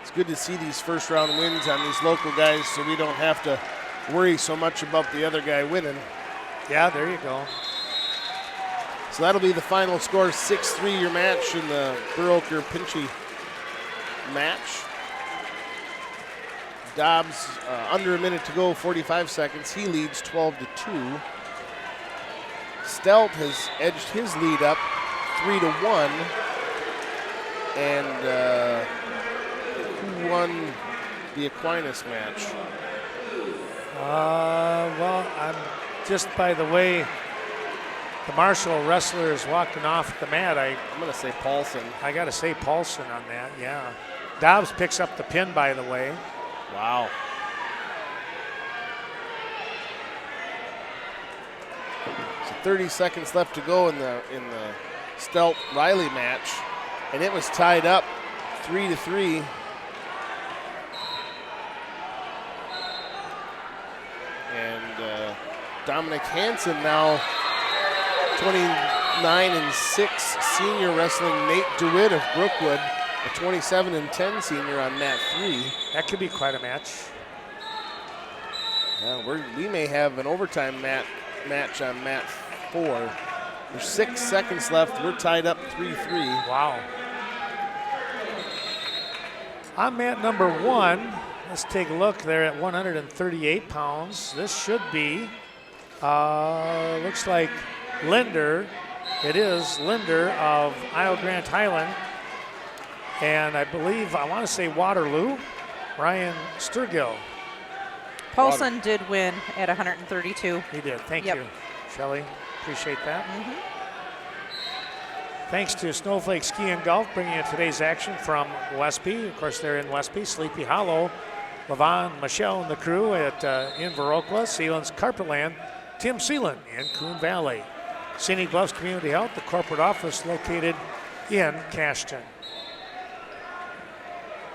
It's good to see these first round wins on these local guys so we don't have to worry so much about the other guy winning. Yeah, there you go. So that'll be the final score, 6-3 your match in the Burroker-Pinchy match. Dobbs, under a minute to go, 45 seconds. He leads 12-2. Stelt has edged his lead up 3-1. And who won the Aquinas match? Well, I'm just by the way the Marshall wrestler is walking off the mat. I'm going to say Paulson. I got to say Paulson on that, yeah. Dobbs picks up the pin, by the way. Wow. So 30 seconds left to go in the Stelt-Riley match, and it was tied up 3-3. And Dominic Hansen now 29-6 senior wrestling Nate DeWitt of Brookwood, a 27-10 senior on mat 3. That could be quite a match. Yeah, we may have an overtime match on mat 4. There's 6 seconds left. We're tied up 3-3. Wow. On mat number 1, let's take a look there at 138 pounds. This should be, looks like Linder. It is Linder of Isle Grant Highland. And I believe, I want to say Waterloo, Ryan Sturgill. Paulson did win at 132. He did. Thank Yep. you, Shelley. Appreciate that. Mm-hmm. Thanks to Snowflake Ski and Golf bringing you today's action from Westby. Of course, they're in Westby. Sleepy Hollow, Levon, Michelle, and the crew at in Viroqua. Sealand's Carpetland, Tim Sealand in Coon Valley. Scenic Bluffs Community Health, the corporate office located in Cashton.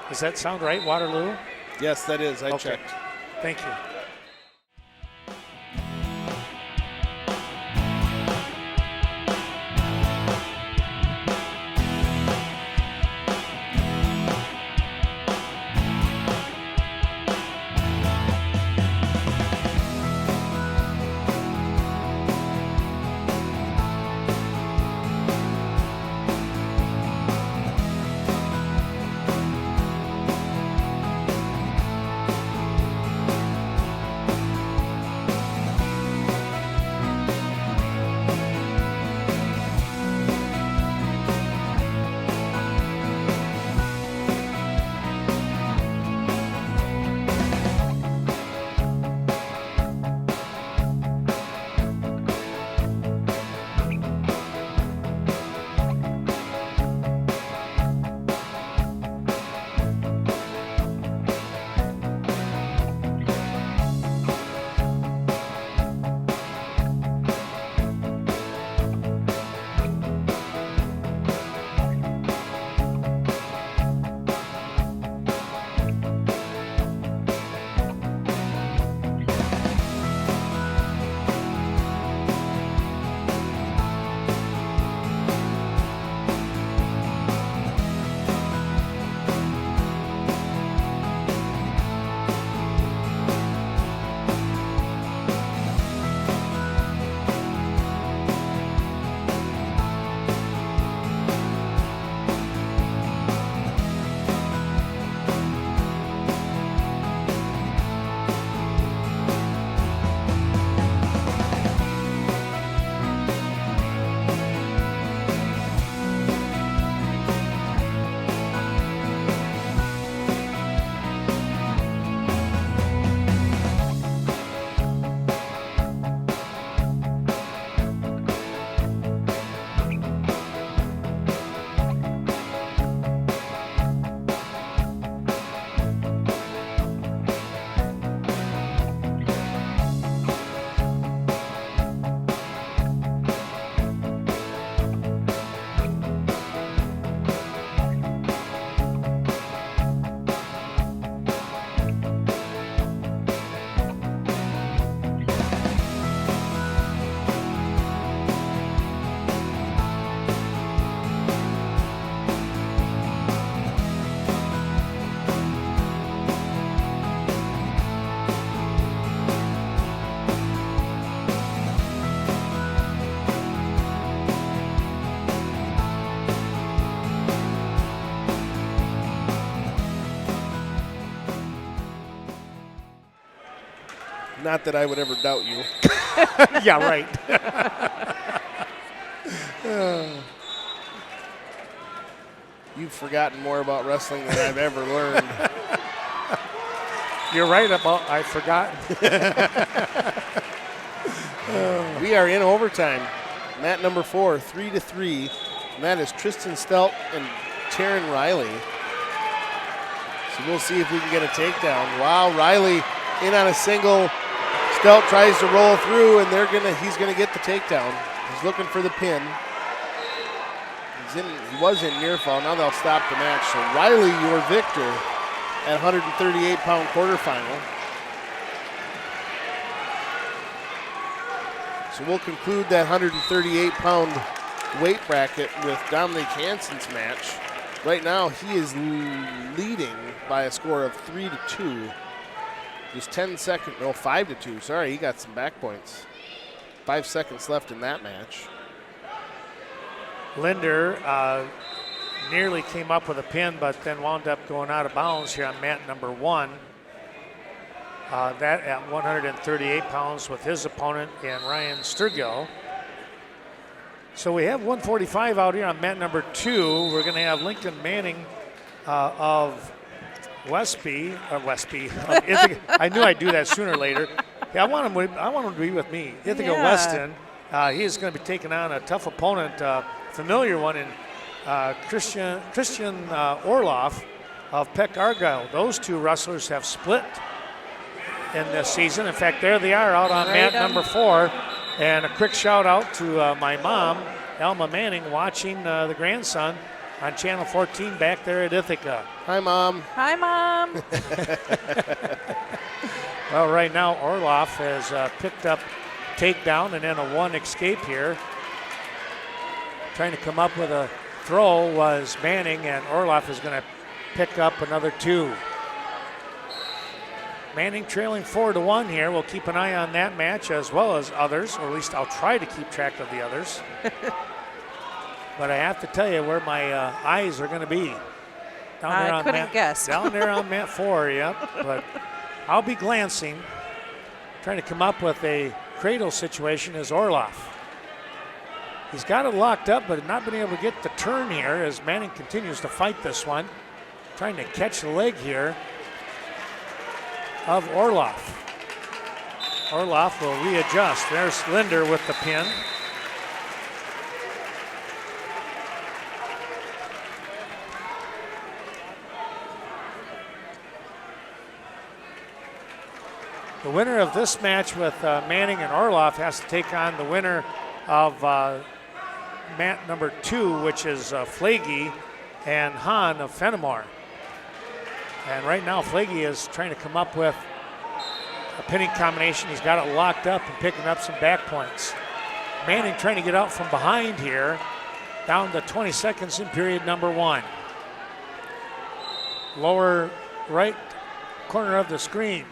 Does that sound right, Waterloo? Yes, that is. I Okay. checked. Thank you. Not that I would ever doubt you. Yeah, right. You've forgotten more about wrestling than I've ever learned. You're right about I've forgotten. We are in overtime. Mat number 4, 3-3. And that is Tristan Stelt and Taryn Riley. So we'll see if we can get a takedown. Wow, Riley in on a single. Stelt tries to roll through, and he's gonna get the takedown. He's looking for the pin. He was in near fall. Now they'll stop the match. So Riley, your victor at 138-pound quarterfinal. So we'll conclude that 138-pound weight bracket with Dominic Hansen's match. Right now, he is leading by a score of 3-2. Just 5-2. Sorry, he got some back points. 5 seconds left in that match. Linder nearly came up with a pin, but then wound up going out of bounds here on mat number 1. That at 138 pounds with his opponent and Ryan Sturgill. So we have 145 out here on mat number 2. We're going to have Lincoln Manning of Westby. I knew I'd do that sooner or later. Yeah, I want him to be with me. Ithaca Weston. He is going to be taking on a tough opponent, familiar one in Christian Orloff of Peck Argyle. Those two wrestlers have split in this season. In fact, there they are out on mat number 4. And a quick shout out to my mom, Elma Manning, watching the grandson on Channel 14 back there at Ithaca. Hi, Mom. Hi, Mom. Well, right now Orloff has picked up takedown and then a 1 escape here. Trying to come up with a throw was Manning, and Orloff is going to pick up another 2. Manning trailing 4-1 here. We'll keep an eye on that match as well as others, or at least I'll try to keep track of the others. But I have to tell you where my eyes are going to be. I couldn't guess. Down there on mat 4, yep. But I'll be glancing, trying to come up with a cradle situation as Orloff. He's got it locked up, but not been able to get the turn here as Manning continues to fight this one. Trying to catch the leg here of Orloff. Orloff will readjust. There's Linder with the pin. The winner of this match with Manning and Orloff has to take on the winner of mat number 2, which is Flagey and Hahn of Fenimore. And right now, Flagey is trying to come up with a pinning combination. He's got it locked up and picking up some back points. Manning trying to get out from behind here, down to 20 seconds in period number 1. Lower right corner of the screen.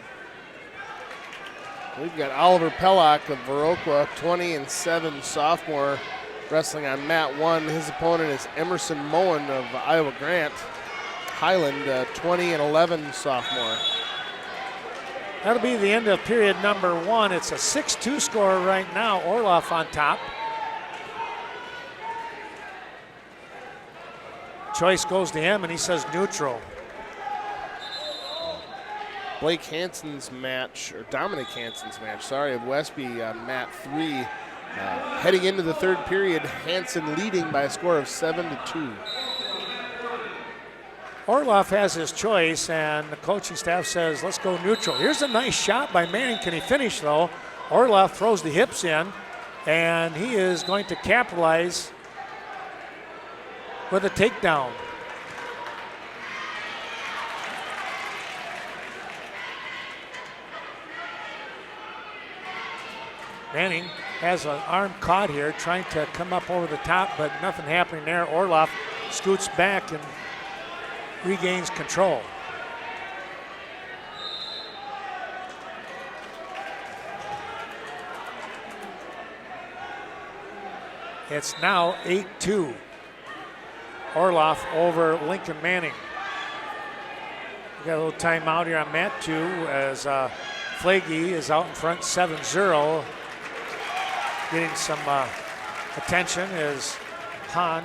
We've got Oliver Pellock of Viroqua, 20-7 sophomore, wrestling on mat 1. His opponent is Emerson Moen of Iowa Grant Highland, 20-11 sophomore. That'll be the end of period number 1. It's a 6-2 score right now. Orloff on top. Choice goes to him, and he says neutral. Blake Hansen's match, or Dominic Hansen's match, sorry, of Westby on mat 3. Heading into the 3rd period, Hansen leading by a score of 7-2. Orloff has his choice, and the coaching staff says, let's go neutral. Here's a nice shot by Manning. Can he finish, though? Orloff throws the hips in, and he is going to capitalize with a takedown. Manning has an arm caught here, trying to come up over the top, but nothing happening there. Orloff scoots back and regains control. It's now 8-2. Orloff over Lincoln Manning. We got a little timeout here on mat 2 as Flagey is out in front 7-0. Getting some attention is Hahn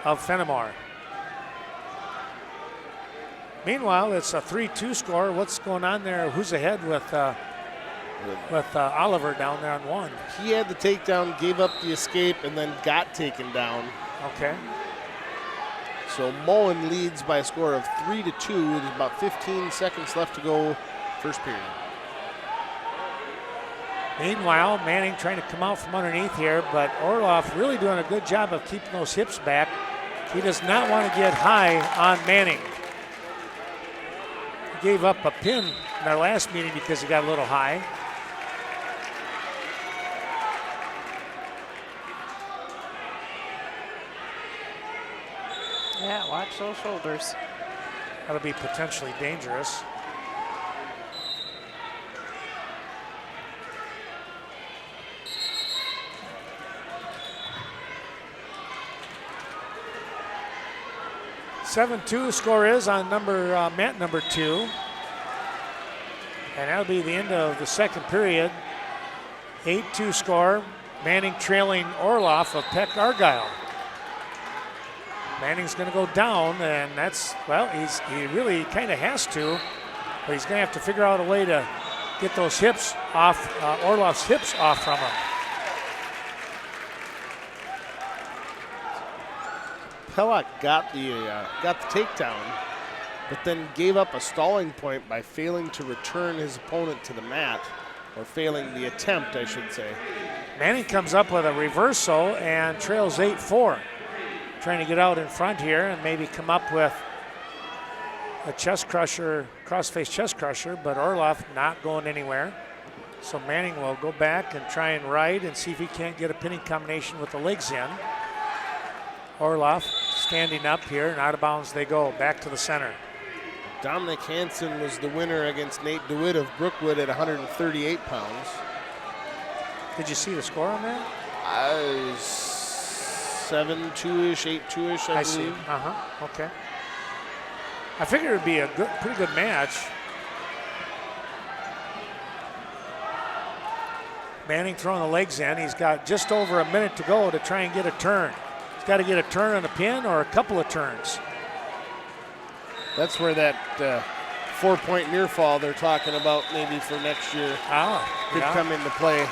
of Fenimore. Meanwhile, it's a 3-2 score. What's going on there? Who's ahead with Oliver down there on 1? He had the takedown, gave up the escape, and then got taken down. Okay. So Mullen leads by a score of 3-2. There's about 15 seconds left to go first period. Meanwhile, Manning trying to come out from underneath here, but Orloff really doing a good job of keeping those hips back. He does not want to get high on Manning. He gave up a pin in our last meeting because he got a little high. Yeah, watch those shoulders. That'll be potentially dangerous. (7-2) score is on mat number 2. And that'll be the end of the second period. 8-2 score. Manning trailing Orloff of Peck Argyle. Manning's going to go down, and that's, well, he really kind of has to, but he's going to have to figure out a way to get those hips off, Orloff's hips off from him. Pellock got the takedown, but then gave up a stalling point by failing to return his opponent to the mat, or failing the attempt, I should say. Manning comes up with a reversal and trails 8-4. Trying to get out in front here and maybe come up with a chest crusher, cross-face chest crusher, but Orloff not going anywhere. So Manning will go back and try and ride and see if he can't get a pinning combination with the legs in. Orloff standing up here, and out of bounds they go, back to the center. Dominic Hansen was the winner against Nate DeWitt of Brookwood at 138 pounds. Did you see the score on that? 7-2-ish, 8-2-ish, I believe. See. Okay. I figured it would be a pretty good match. Manning throwing the legs in. He's got just over a minute to go to try and get a turn. He's got to get a turn on a pin or a couple of turns. That's where that 4-point near fall they're talking about maybe for next year could come into play.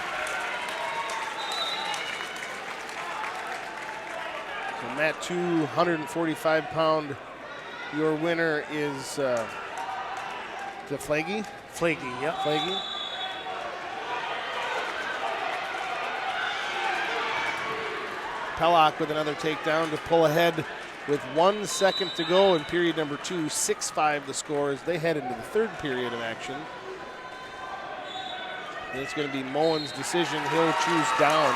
And that 245-pound, your winner is the Flagey? Flagey, yep. Flagey. Pellock with another takedown to pull ahead with 1 second to go in period number 2. 6-5 the score as they head into the third period of action. And it's going to be Mullen's decision. He'll choose down.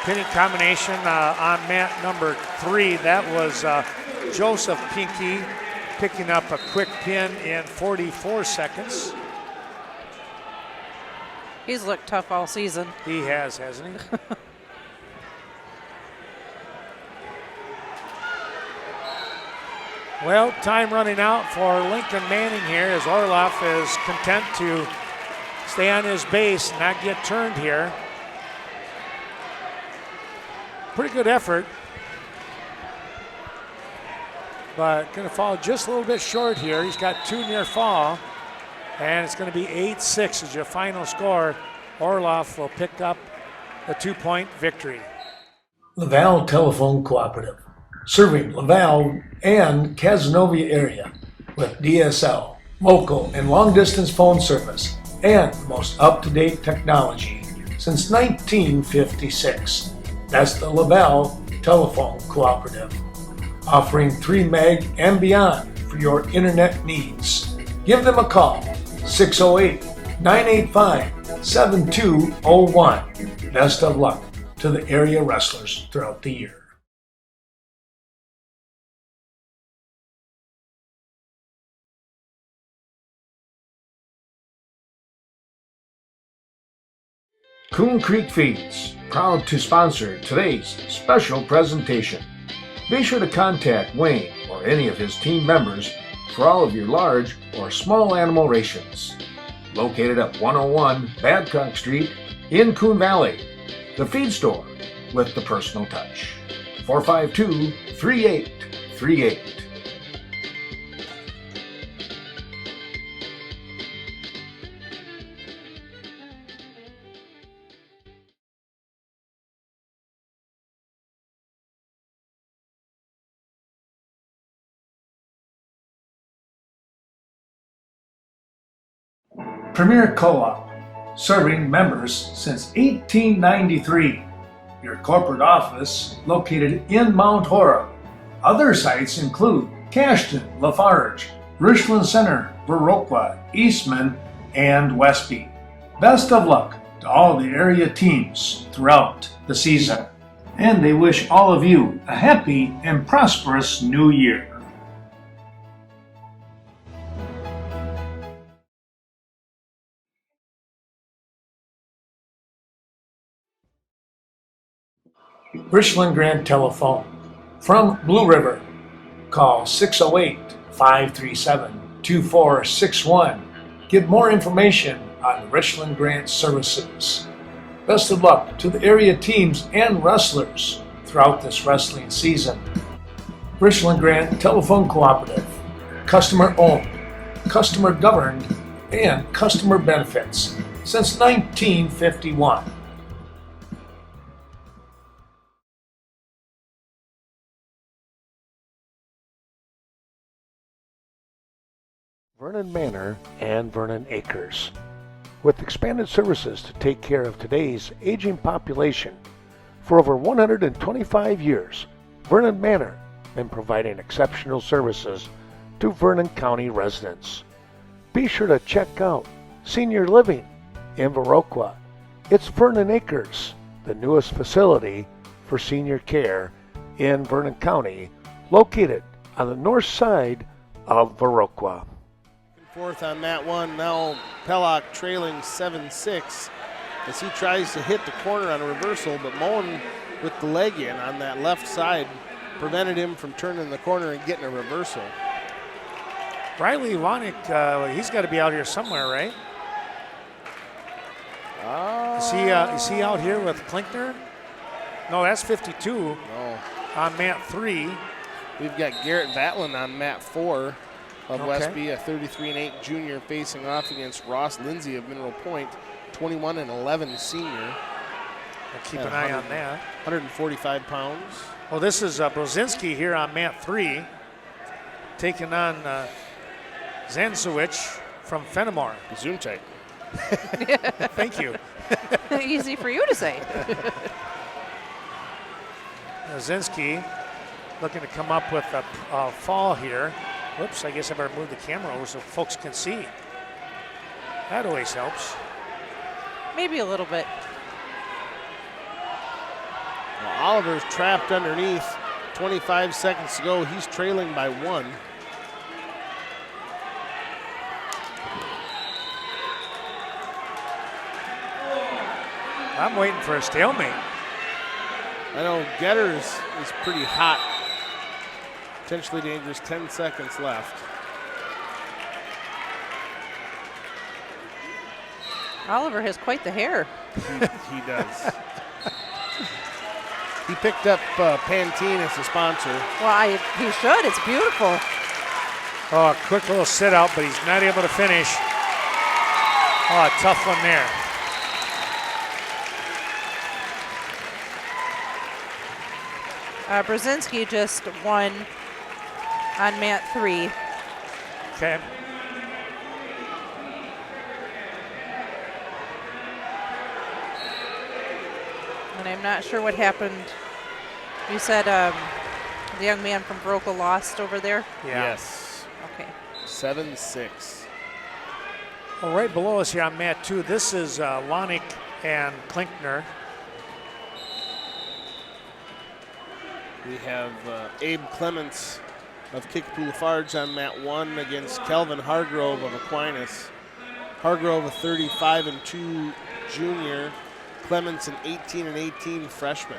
Pinning combination on mat number 3. That was Joseph Pinky picking up a quick pin in 44 seconds. He's looked tough all season. He has, hasn't he? Well, time running out for Lincoln Manning here as Orloff is content to stay on his base, not get turned here. Pretty good effort, but going to fall just a little bit short here. He's got 2 near fall, and it's going to be 8-6 as your final score. Orloff will pick up the 2-point victory. Laval Telephone Cooperative, serving Laval and Cazenovia area with DSL, local and long-distance phone service, and the most up-to-date technology since 1956. That's the Laval Telephone Cooperative, offering 3 meg and beyond for your internet needs. Give them a call, 608-985-7201. Best of luck to the area wrestlers throughout the year. Coon Creek Feeds, proud to sponsor today's special presentation. Be sure to contact Wayne or any of his team members for all of your large or small animal rations. located at 101 Babcock Street in Coon Valley. The feed store with the personal touch. 452-3838. Premier Co-op, serving members since 1893. Your corporate office located in Mount Horeb. Other sites include Cashton, Lafarge, Richland Center, Viroqua, Eastman, and Westby. Best of luck to all the area teams throughout the season. And they wish all of you a happy and prosperous new year. Richland Grant Telephone. From Blue River, call 608-537-2461. Get more information on Richland Grant services. Best of luck to the area teams and wrestlers throughout this wrestling season. Richland Grant Telephone Cooperative. Customer owned, customer governed, and customer benefits since 1951. Vernon Manor and Vernon Acres. With expanded services to take care of today's aging population, for over 125 years, Vernon Manor has been providing exceptional services to Vernon County residents. Be sure to check out Senior Living in Viroqua. It's Vernon Acres, the newest facility for senior care in Vernon County, located on the north side of Viroqua. Fourth on that one. Now Pellock trailing 7-6 as he tries to hit the corner on a reversal, but Moen with the leg in on that left side prevented him from turning the corner and getting a reversal. Riley Wanek, he's got to be out here somewhere, right? Is he out here with Klinkner? No, that's 52 No. on mat 3. We've got Garrett Vatlin on mat 4 of Okay. Westby, a 33-8 junior facing off against Ross Lindsay of Mineral Point, 21-11 senior. We'll keep an eye on that. 145 pounds. Well, this is Brzezinski here on mat 3, taking on Zanzowicz from Fenimore. Zunchek. Thank you. Easy for you to say. Brzezinski looking to come up with a fall here. Whoops, I guess I better move the camera over so folks can see. That always helps. Maybe a little bit. Well, Oliver's trapped underneath. 25 seconds to go. He's trailing by 1. I'm waiting for a stalemate. I know Getters is pretty hot. Potentially dangerous. 10 seconds left. Oliver has quite the hair. He does. He picked up Pantene as a sponsor. Well, he should. It's beautiful. Oh, a quick little sit out, but he's not able to finish. Oh, a tough one there. Brzezinski just won on mat 3. Okay. And I'm not sure what happened. You said the young man from Viroqua lost over there? Yeah. Yes. Okay. 7-6. Well, right below us here on mat 2, this is Wanek and Klinkner. We have Abe Clements of Kickapoo Lafarge on mat 1 against Kelvin Hargrove of Aquinas. Hargrove a 35-2 junior. Clements an 18-18 freshman.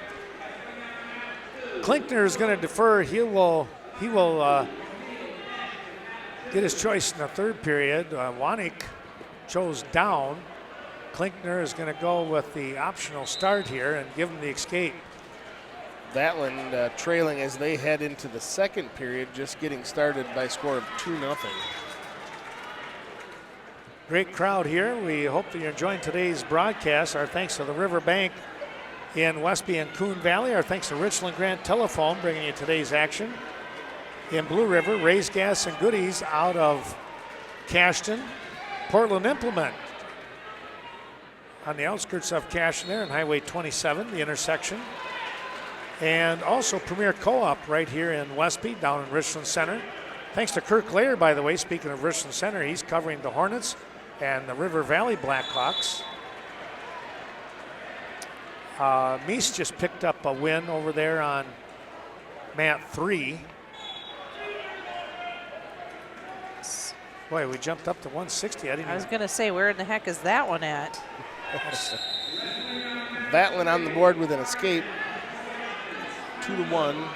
Klinkner is going to defer. He will get his choice in the third period. Wanek chose down. Klinkner is going to go with the optional start here and give him the escape. Vatland trailing as they head into the second period, just getting started by a score of 2-0. Great crowd here. We hope that you're enjoying today's broadcast. Our thanks to the Riverbank in Westby and Coon Valley. Our thanks to Richland Grant Telephone bringing you today's action. In Blue River, Ray's Gas and Goodies out of Cashton. Portland Implement on the outskirts of Cashton there on Highway 27, the intersection. And also Premier Co-op right here in Westby, down in Richland Center. Thanks to Kirk Lair, by the way, speaking of Richland Center, he's covering the Hornets and the River Valley Blackhawks. Meese just picked up a win over there on mat 3. Boy, we jumped up to 160. I was going to say, where in the heck is that one at? Vatland on the board with an escape. 2-1.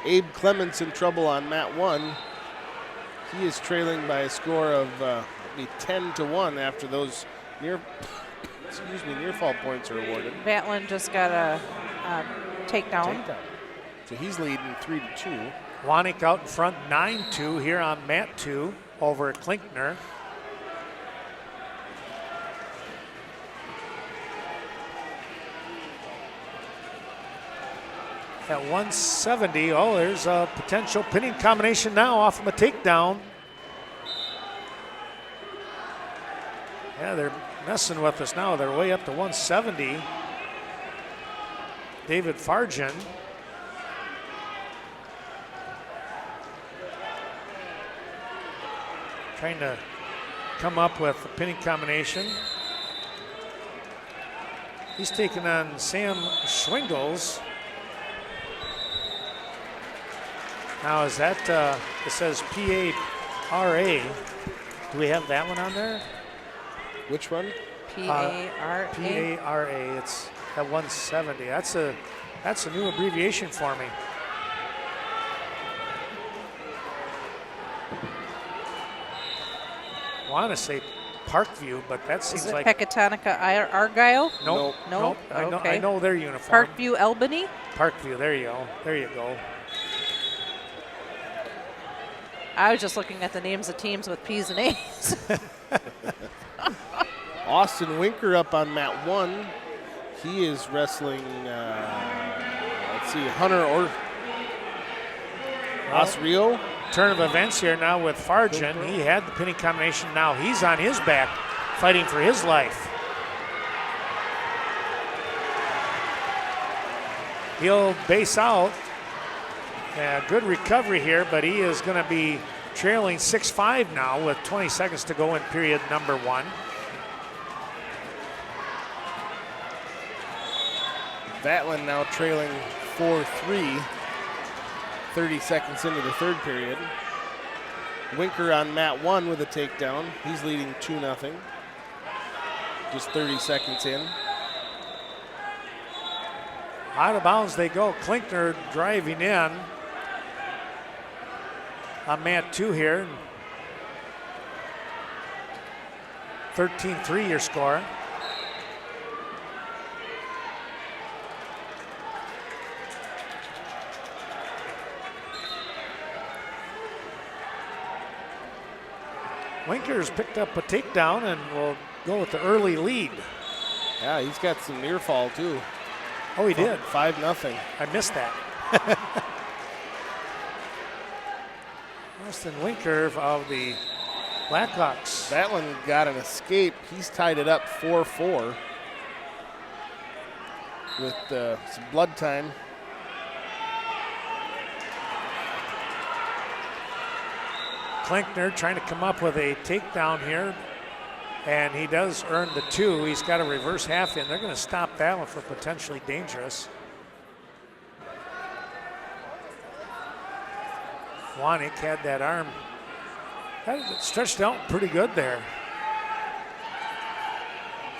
Abe Clements in trouble on mat 1. He is trailing by a score of 10-1 after those near fall points are awarded. Vatland just got a takedown. So he's leading 3-2. Wanik out in front 9-2 here on mat 2 over Klinkner. At 170, oh, there's a potential pinning combination now off of a takedown. Yeah, they're messing with us now. They're way up to 170. David Farjan. Trying to come up with a pinning combination. He's taking on Sam Schwingles. Now is that, it says PARA. Do we have that one on there? Which one? PARA. PARA, it's at 170. That's a new abbreviation for me. I want to say Parkview, but that seems Is it like Pecatonica Argyle? Nope. Nope. Okay. I know their uniform. Parkview Albany? Parkview, there you go. There you go. I was just looking at the names of teams with P's and A's. Austin Winker up on mat 1. He is wrestling, let's see, Hunter or Osrio. Turn of events here now with Farjan. He had the pinning combination. Now he's on his back, fighting for his life. He'll base out. Good recovery here, but he is going to be trailing 6-5 now with 20 seconds to go in period number 1. Vatland now trailing 4-3, 30 seconds into the third period. Winker on mat 1 with a takedown. He's leading 2-0. Just 30 seconds in. Out of bounds they go. Klinkner driving in on mat 2 here. 13-3 your score. Winker's picked up a takedown and will go with the early lead. Yeah, he's got some near fall too. Oh, he did. 5-0. I missed that. Austin Winker of the Blackhawks. Vatland got an escape. He's tied it up 4-4 with some blood time. Klinkner trying to come up with a takedown here, and he does earn the 2. He's got a reverse half in. They're going to stop that one for potentially dangerous. Wanik had that arm stretched out pretty good there.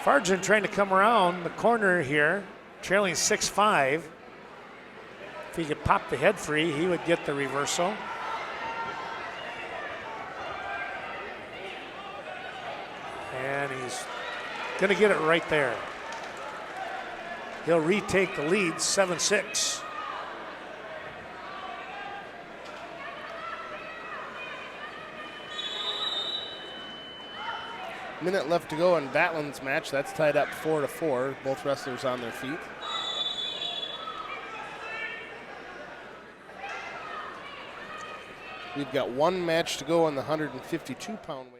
Farjan trying to come around the corner here, trailing 6-5. If he could pop the head free, he would get the reversal. And he's going to get it right there. He'll retake the lead, 7-6. Minute left to go in Vatlin's match. That's tied up 4-4. Both wrestlers on their feet. We've got one match to go in the 152-pound weight.